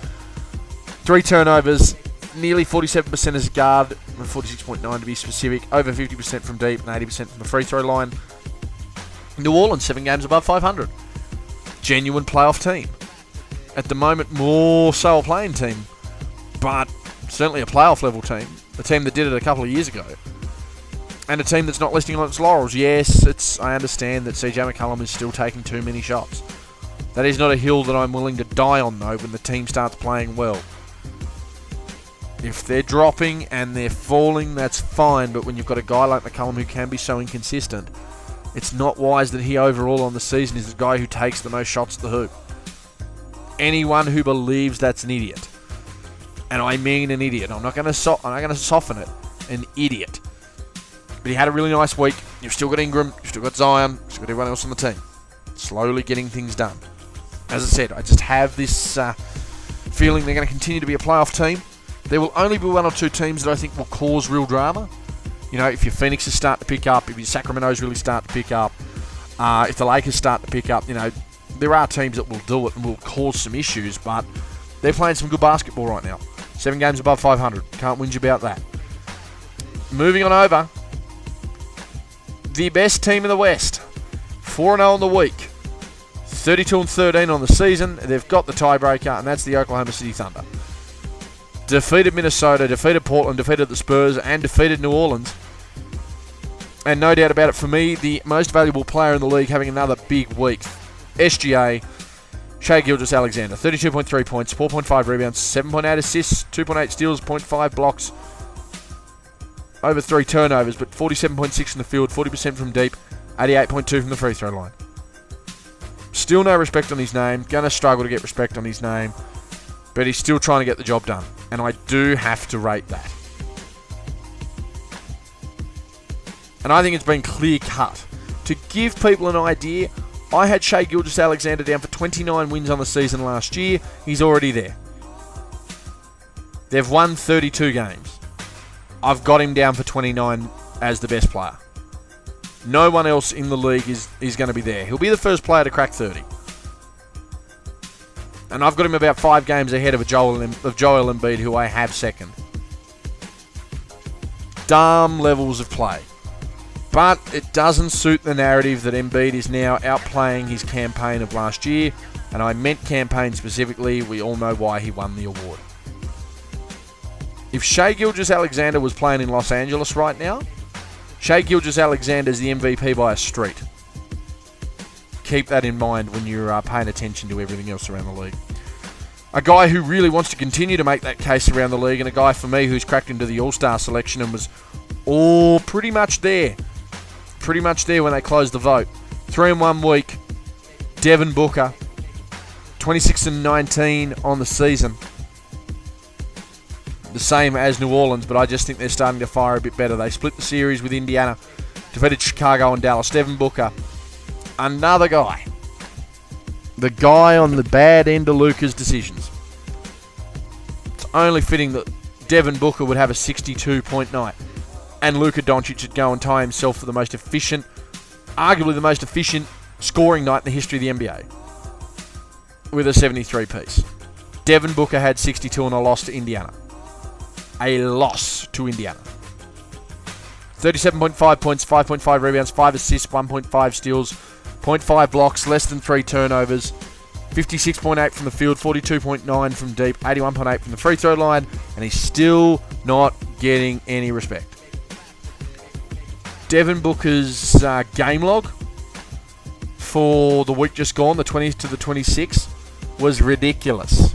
3 turnovers, nearly 47% as a guard, 46.9 to be specific, over 50% from deep and 80% from the free throw line. New Orleans, 7 games above 500. Genuine playoff team. At the moment, more so a playing team, but certainly a playoff level team. A team that did it a couple of years ago. And a team that's not resting on its laurels. Yes, I understand that CJ McCollum is still taking too many shots. That is not a hill that I'm willing to die on, though, when the team starts playing well. If they're dropping and they're falling, that's fine, but when you've got a guy like McCollum who can be so inconsistent, it's not wise that he overall on the season is the guy who takes the most shots at the hoop. Anyone who believes that's an idiot, and I mean an idiot, I'm not going to soften it, an idiot. But he had a really nice week. You've still got Ingram, you've still got Zion, you've still got everyone else on the team. Slowly getting things done. As I said, I just have this feeling they're going to continue to be a playoff team. There will only be 1 or 2 teams that I think will cause real drama. You know, if your Phoenix is starting to pick up, if your Sacramento's really starting to pick up, if the Lakers start to pick up, you know, there are teams that will do it and will cause some issues, but they're playing some good basketball right now. 7 games above 500. Can't whinge about that. Moving on over. The best team in the West. 4-0 on the week. 32-13 on the season. They've got the tiebreaker, and that's the Oklahoma City Thunder. Defeated Minnesota, defeated Portland, defeated the Spurs, and defeated New Orleans. And no doubt about it, for me, the most valuable player in the league having another big week. SGA, Shai Gilgeous-Alexander, 32.3 points, 4.5 rebounds, 7.8 assists, 2.8 steals, 0.5 blocks, over 3 turnovers, but 47.6 from the field, 40% from deep, 88.2 from the free throw line. Still no respect on his name. Going to struggle to get respect on his name, but he's still trying to get the job done, and I do have to rate that. And I think it's been clear cut. To give people an idea, I had Shai Gilgeous-Alexander down for 29 wins on the season last year. He's already there. They've won 32 games. I've got him down for 29 as the best player. No one else in the league is going to be there. He'll be the first player to crack 30. And I've got him about 5 games ahead of Joel Embiid, who I have second. Dumb levels of play. But it doesn't suit the narrative that Embiid is now outplaying his campaign of last year. And I meant campaign specifically. We all know why he won the award. If Shai Gilgeous-Alexander was playing in Los Angeles right now, Shai Gilgeous-Alexander is the MVP by a street. Keep that in mind when you're paying attention to everything else around the league. A guy who really wants to continue to make that case around the league, and a guy for me who's cracked into the All-Star selection and was all pretty much there. Pretty much there when they closed the vote. 3 in 1 week. Devin Booker. 26-19 on the season. The same as New Orleans, but I just think they're starting to fire a bit better. They split the series with Indiana. Defeated Chicago and Dallas. Devin Booker. Another guy. The guy on the bad end of Luka's decisions. It's only fitting that Devin Booker would have a 62-point night. And Luka Doncic would go and tie himself for the most efficient, arguably the most efficient scoring night in the history of the NBA. With a 73-piece. Devin Booker had 62 and a loss to Indiana. A loss to Indiana. 37.5 points, 5.5 rebounds, 5 assists, 1.5 steals, 0.5 blocks, less than 3 turnovers, 56.8 from the field, 42.9 from deep, 81.8 from the free throw line, and he's still not getting any respect. Devin Booker's game log for the week just gone, the 20th to the 26th, was ridiculous.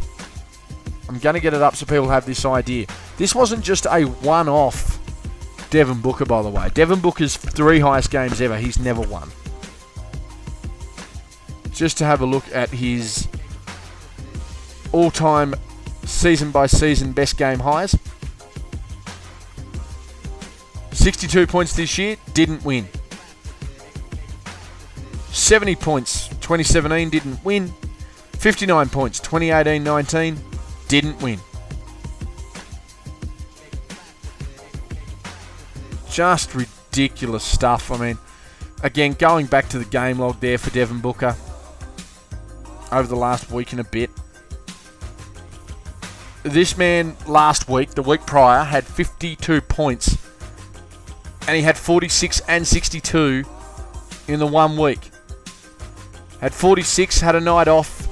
I'm going to get it up so people have this idea. This wasn't just a one-off Devin Booker, by the way. Devin Booker's 3 highest games ever, he's never won. Just to have a look at his all-time season-by-season best game highs. 62 points this year, didn't win. 70 points, 2017, didn't win. 59 points, 2018-19, didn't win. Just ridiculous stuff. I mean, again, going back to the game log there for Devin Booker over the last week and a bit. This man last week, the week prior, had 52 points. And he had 46 and 62 in the 1 week. Had 46, had a night off.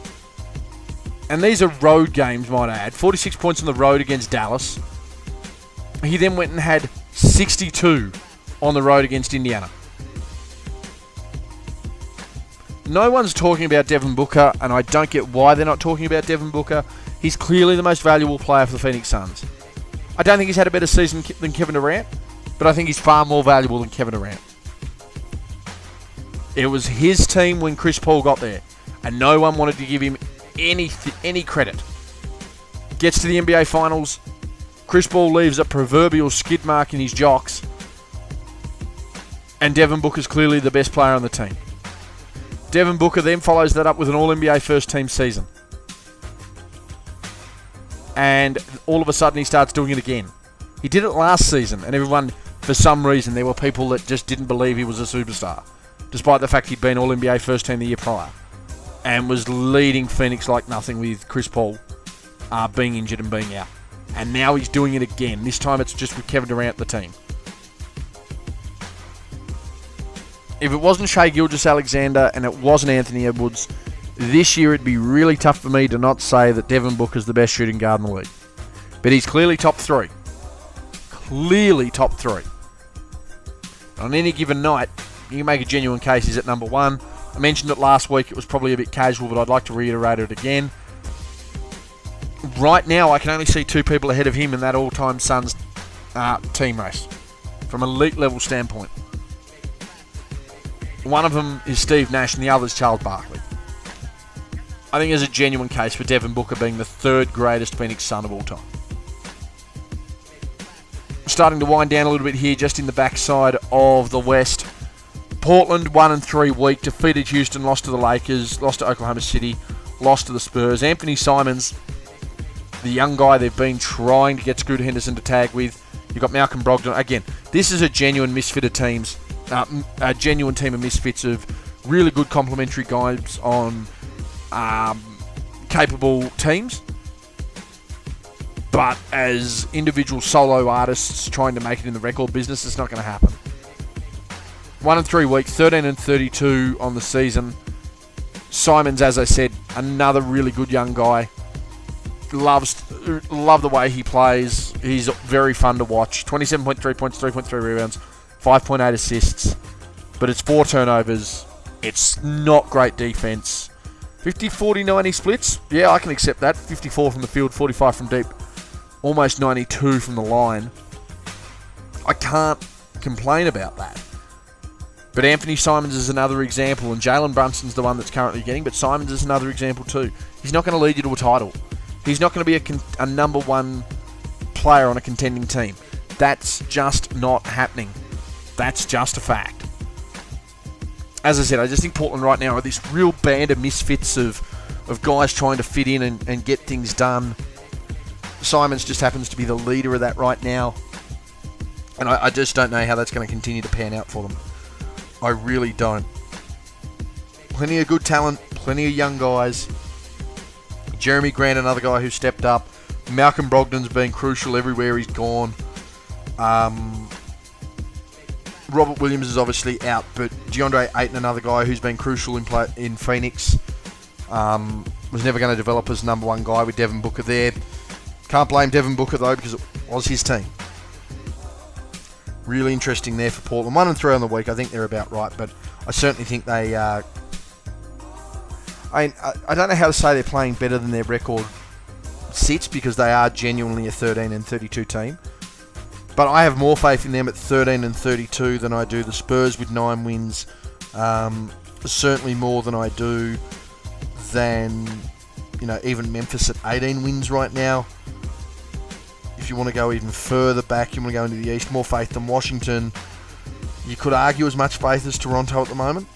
And these are road games, might I add. 46 points on the road against Dallas. He then went and had 62 on the road against Indiana. No one's talking about Devin Booker, and I don't get why they're not talking about Devin Booker. He's clearly the most valuable player for the Phoenix Suns. I don't think he's had a better season than Kevin Durant, but I think he's far more valuable than Kevin Durant. It was his team when Chris Paul got there, and no one wanted to give him any credit. Gets to the NBA Finals. Chris Paul leaves a proverbial skid mark in his jocks, and Devin Booker's clearly the best player on the team. Devin Booker then follows that up with an All-NBA first-team season. And all of a sudden he starts doing it again. He did it last season, and everyone, for some reason, there were people that just didn't believe he was a superstar, despite the fact he'd been All-NBA first-team the year prior, and was leading Phoenix like nothing with Chris Paul being injured and being out. And now he's doing it again. This time it's just with Kevin Durant, the team. If it wasn't Shai Gilgeous-Alexander and it wasn't Anthony Edwards, This year it'd be really tough for me to not say that Devin Booker's the best shooting guard in the league. But he's clearly top 3. Clearly top 3. On any given night, you can make a genuine case he's at number 1. I mentioned it last week. It was probably a bit casual, but I'd like to reiterate it again. Right now, I can only see 2 people ahead of him in that all-time Suns team race from an elite level standpoint. One of them is Steve Nash and the other is Charles Barkley. I think there's a genuine case for Devin Booker being the 3rd greatest Phoenix Sun of all time. Starting to wind down a little bit here, just in the backside of the West. Portland 1-3 week, defeated Houston, lost to the Lakers, lost to Oklahoma City, lost to the Spurs. Anthony Simons, the young guy they've been trying to get Scoot Henderson to tag with. You've got Malcolm Brogdon. Again, this is a genuine misfit of teams, a genuine team of misfits of really good complementary guys on capable teams. But as individual solo artists trying to make it in the record business, it's not going to happen. 1-3 week, 13-32 on the season. Simons, as I said, another really good young guy. Love the way he plays. He's very fun to watch. 27.3 points, 3.3 rebounds, 5.8 assists. But it's 4 turnovers. It's not great defense. 50-40-90 splits. Yeah, I can accept that. 54 from the field, 45 from deep. Almost 92 from the line. I can't complain about that. But Anthony Simons is another example, and Jalen Brunson's the one that's currently getting, but Simons is another example too. He's not going to lead you to a title. He's not going to be a number 1 player on a contending team. That's just not happening. That's just a fact. As I said, I just think Portland right now are this real band of misfits of guys trying to fit in and get things done. Simons just happens to be the leader of that right now. And I just don't know how that's going to continue to pan out for them. I really don't. Plenty of good talent, plenty of young guys. Jeremy Grant, another guy who stepped up. Malcolm Brogdon's been crucial everywhere he's gone. Robert Williams is obviously out, but DeAndre Ayton, another guy who's been crucial in Phoenix. Was never going to develop as number 1 guy with Devin Booker there. Can't blame Devin Booker though, because it was his team. Really interesting there for Portland. 1-3 on the week. I think they're about right, but I certainly think they... I don't know how to say they're playing better than their record sits, because they are genuinely a 13-32 team. But I have more faith in them at 13-32 than I do the Spurs with 9 wins. Certainly more than I do than, even Memphis at 18 wins right now. If you want to go even further back, you want to go into the East, more faith than Washington. You could argue as much faith as Toronto at the moment.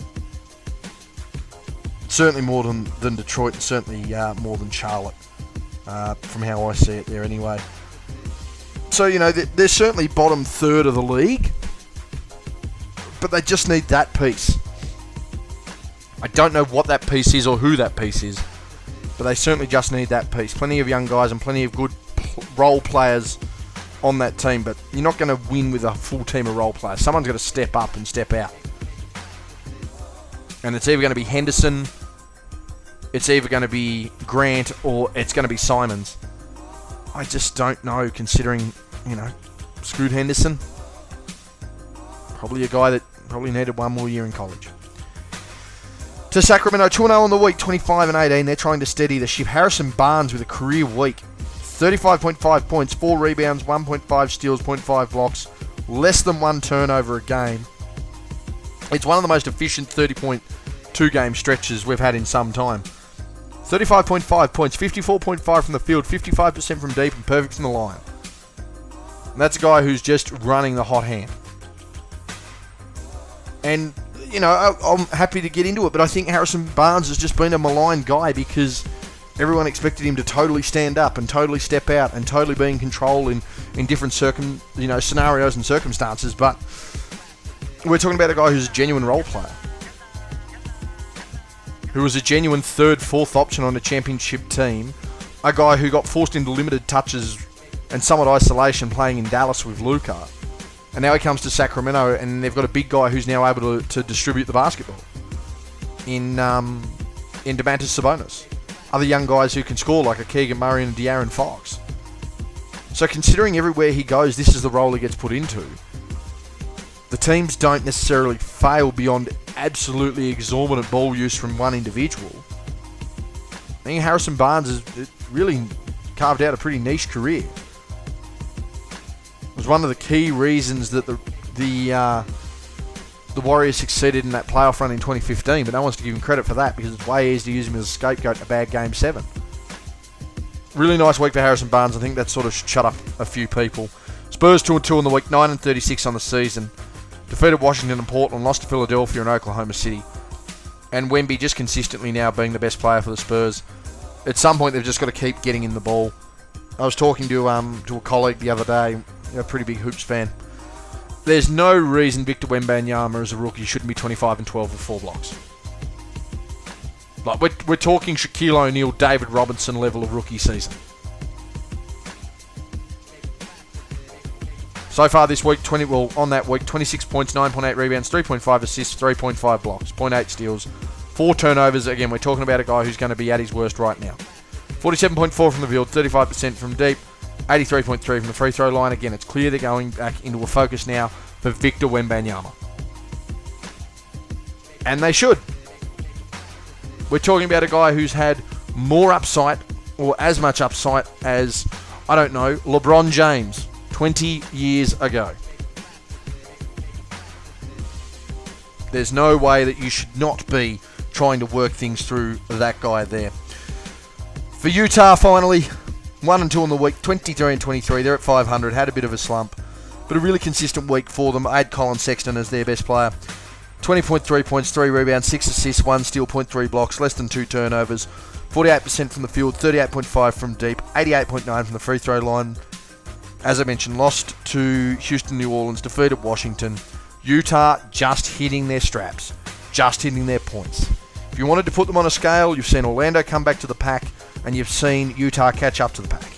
Certainly more than Detroit, and certainly more than Charlotte, from how I see it there anyway. So, they're certainly bottom 3rd of the league, but they just need that piece. I don't know what that piece is or who that piece is, but they certainly just need that piece. Plenty of young guys and plenty of good role players on that team, but you're not going to win with a full team of role players. Someone's got to step up and step out. And it's either going to be Henderson, it's either going to be Grant, or it's going to be Simons. I just don't know, considering, Scoot Henderson, probably a guy that probably needed 1 more year in college. To Sacramento, 2-0 on the week, 25-18. They're trying to steady the ship. Harrison Barnes with a career week. 35.5 points, 4 rebounds, 1.5 steals, 0.5 blocks, less than 1 turnover a game. It's one of the most efficient 30.2 game stretches we've had in some time. 35.5 points, 54.5 from the field, 55% from deep, and perfect from the line. And that's a guy who's just running the hot hand. And, I'm happy to get into it, but I think Harrison Barnes has just been a maligned guy because everyone expected him to totally stand up and totally step out and totally be in control in different scenarios and circumstances. But we're talking about a guy who's a genuine role player, who was a genuine 3rd, 4th option on a championship team, a guy who got forced into limited touches and somewhat isolation playing in Dallas with Luka. And now he comes to Sacramento and they've got a big guy who's now able to distribute the basketball in in Domantas Sabonis. Other young guys who can score like a Keegan Murray and De'Aaron Fox. So considering everywhere he goes, this is the role he gets put into. The teams don't necessarily fail beyond absolutely exorbitant ball use from one individual. I think Harrison Barnes has really carved out a pretty niche career. It was one of the key reasons that the Warriors succeeded in that playoff run in 2015, but no one's to give him credit for that because it's way easier to use him as a scapegoat in a bad Game 7. Really nice week for Harrison Barnes. I think that sort of should shut up a few people. Spurs 2-2 in the week, 9-36 on the season. Defeated Washington and Portland, lost to Philadelphia and Oklahoma City. And Wemby just consistently now being the best player for the Spurs. At some point, they've just got to keep getting in the ball. I was talking to a colleague the other day, a pretty big Hoops fan. There's no reason Victor Wembanyama as a rookie shouldn't be 25 and 12 with 4 blocks. Like we're talking Shaquille O'Neal, David Robinson level of rookie season. So far this week, on that week, 26 points, 9.8 rebounds, 3.5 assists, 3.5 blocks, 0.8 steals, 4 turnovers. Again, we're talking about a guy who's going to be at his worst right now. 47.4 from the field, 35% from deep, 83.3 from the free throw line. Again, it's clear they're going back into a focus now for Victor Wembanyama. And they should. We're talking about a guy who's had more upside, or as much upside as, I don't know, LeBron James 20 years ago. There's no way that you should not be trying to work things through that guy there. For Utah, finally, 1-2 in the week, 23-23. They're at 500, had a bit of a slump, but a really consistent week for them. I had Colin Sexton as their best player. 20.3 points, 3 rebounds, 6 assists, 1 steal, 0.3 blocks, less than 2 turnovers, 48% from the field, 38.5 from deep, 88.9 from the free throw line. As I mentioned, lost to Houston, New Orleans, defeated Washington. Utah just hitting their straps, just hitting their points. If you wanted to put them on a scale, you've seen Orlando come back to the pack, and you've seen Utah catch up to the pack,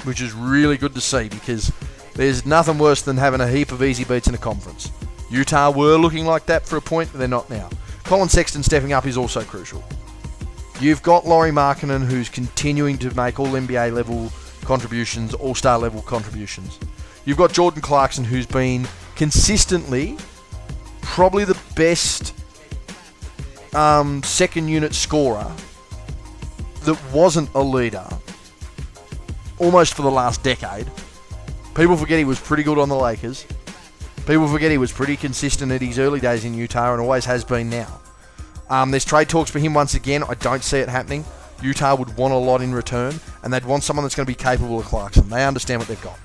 which is really good to see because there's nothing worse than having a heap of easy beats in a conference. Utah were looking like that for a point, but they're not now. Colin Sexton stepping up is also crucial. You've got Lauri Markkanen, who's continuing to make all NBA level contributions, all-star level contributions. You've got Jordan Clarkson, who's been consistently probably the best second unit scorer that wasn't a leader almost for the last decade. People forget he was pretty good on the Lakers. People forget he was pretty consistent at his early days in Utah and always has been now. There's trade talks for him once again. I don't see it happening. Utah would want a lot in return, and they'd want someone that's going to be capable of Clarkson. They understand what they've got.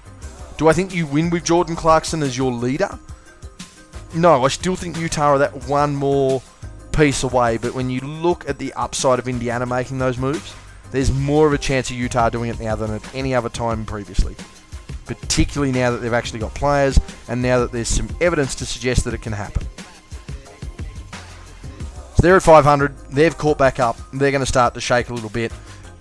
Do I think you win with Jordan Clarkson as your leader? No, I still think Utah are that one more piece away, but when you look at the upside of Indiana making those moves, there's more of a chance of Utah doing it now than at any other time previously. Particularly now that they've actually got players, and now that there's some evidence to suggest that it can happen. So they're at 500, they've caught back up, they're going to start to shake a little bit.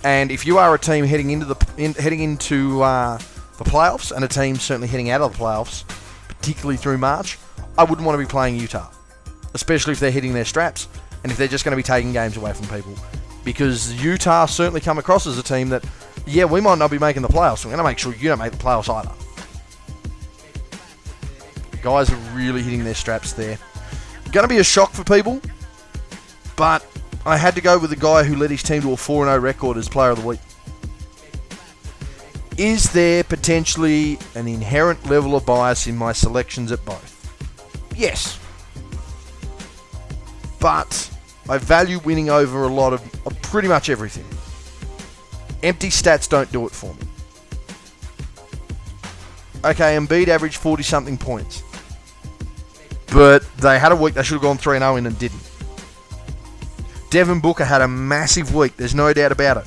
And if you are a team heading into the playoffs, and a team certainly heading out of the playoffs, particularly through March, I wouldn't want to be playing Utah, especially if they're hitting their straps and if they're just going to be taking games away from people. Because Utah certainly come across as a team that, yeah, we might not be making the playoffs. We're going to make sure you don't make the playoffs either. The guys are really hitting their straps there. Going to be a shock for people, but I had to go with the guy who led his team to a 4-0 record as Player of the Week. Is there potentially an inherent level of bias in my selections at both? Yes. But I value winning over a lot of pretty much everything. Empty stats don't do it for me. Okay, Embiid averaged 40-something points. But they had a week they should have gone 3-0 in and didn't. Devin Booker had a massive week, there's no doubt about it.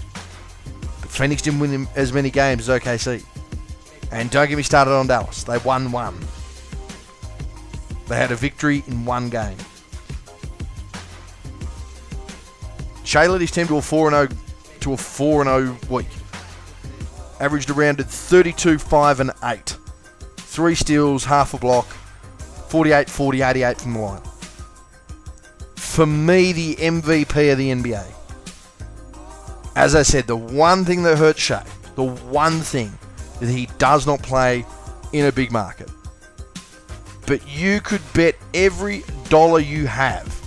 But Phoenix didn't win as many games as OKC. And don't get me started on Dallas. They won one. They had a victory in one game. Shea led his team to a 4-0 week. Averaged around at 32, 5 and 8. 3 steals, half a block, 48, 40, 88 from the line. for me, the MVP of the NBA. As I said, the one thing that hurts Shea, the one thing, is he does not play in a big market. But you could bet every dollar you have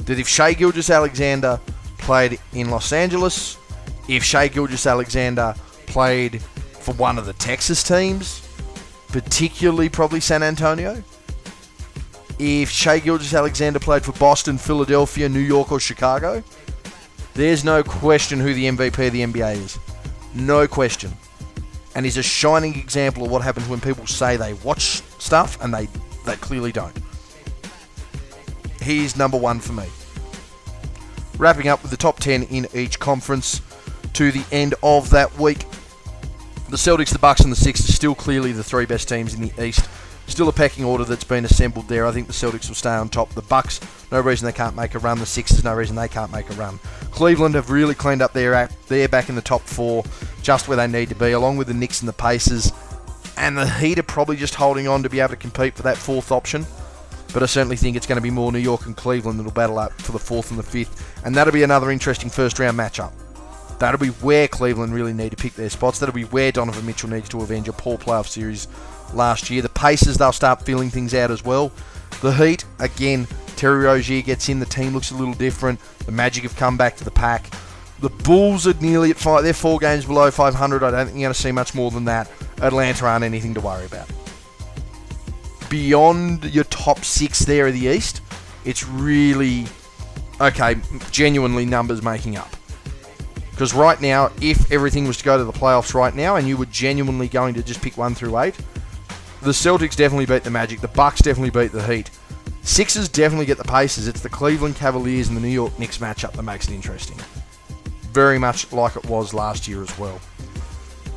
that if Shea Gilgeous-Alexander played in Los Angeles, if Shea Gilgeous-Alexander played for one of the Texas teams, particularly probably San Antonio, if Shea Gilgeous-Alexander played for Boston, Philadelphia, New York, or Chicago, there's no question who the MVP of the NBA is. No question. And he's a shining example of what happens when people say they watch stuff and they clearly don't. He's number one for me. Wrapping up with the top 10 in each conference to the end of that week. The Celtics, the Bucks, and the Sixers still clearly the three best teams in the East. Still a pecking order that's been assembled there. I think the Celtics will stay on top. The Bucks, no reason they can't make a run. The Sixers, no reason they can't make a run. Cleveland have really cleaned up their act. They're back in the top four, just where they need to be, along with the Knicks and the Pacers. And the Heat are probably just holding on to be able to compete for that fourth option. But I certainly think it's going to be more New York and Cleveland that'll battle up for the fourth and the fifth. And that'll be another interesting first-round matchup. That'll be where Cleveland really need to pick their spots. That'll be where Donovan Mitchell needs to avenge a poor playoff series last year. The Pacers, they'll start filling things out as well. The Heat, again, Terry Rozier gets in. The team looks a little different. The Magic have come back to the pack. The Bulls are nearly at 5. They're 4 games below 500. I don't think you're going to see much more than that. Atlanta aren't anything to worry about. Beyond your top 6 there of the East, it's really, okay, genuinely numbers making up. Because right now, if everything was to go to the playoffs right now and you were genuinely going to just pick 1 through 8, the Celtics definitely beat the Magic. The Bucks definitely beat the Heat. Sixers definitely get the Pacers. It's the Cleveland Cavaliers and the New York Knicks matchup that makes it interesting. Very much like it was last year as well.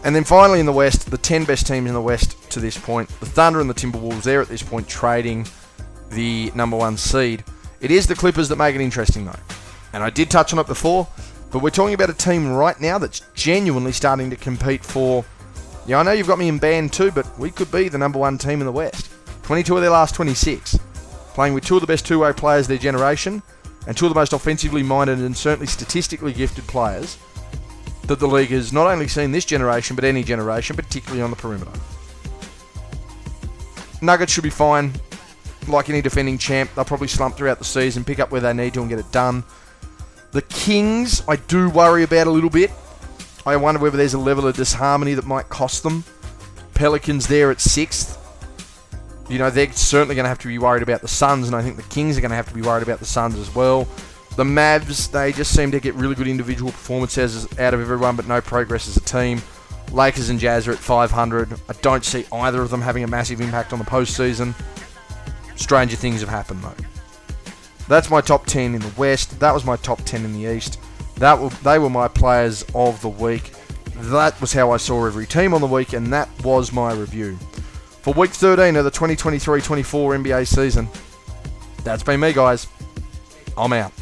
And then finally in the West, the 10 best teams in the West to this point. The Thunder and the Timberwolves, they're at this point trading the number 1 seed. It is the Clippers that make it interesting though. And I did touch on it before, but we're talking about a team right now that's genuinely starting to compete for... Yeah, I know you've got me in band too, but we could be the number 1 team in the West. 22 of their last 26. Playing with 2 of the best two-way players of their generation, and 2 of the most offensively minded and certainly statistically gifted players that the league has not only seen this generation, but any generation, particularly on the perimeter. Nuggets should be fine. Like any defending champ, they'll probably slump throughout the season, pick up where they need to and get it done. The Kings, I do worry about a little bit. I wonder whether there's a level of disharmony that might cost them. Pelicans there at 6th. You know, they're certainly going to have to be worried about the Suns, and I think the Kings are going to have to be worried about the Suns as well. The Mavs, they just seem to get really good individual performances out of everyone, but no progress as a team. Lakers and Jazz are at 500. I don't see either of them having a massive impact on the postseason. Stranger things have happened, though. That's my top 10 in the West. That was my top 10 in the East. They were my players of the week. That was how I saw every team on the week, and that was my review. For week 13 of the 2023-24 NBA season, that's been me, guys. I'm out.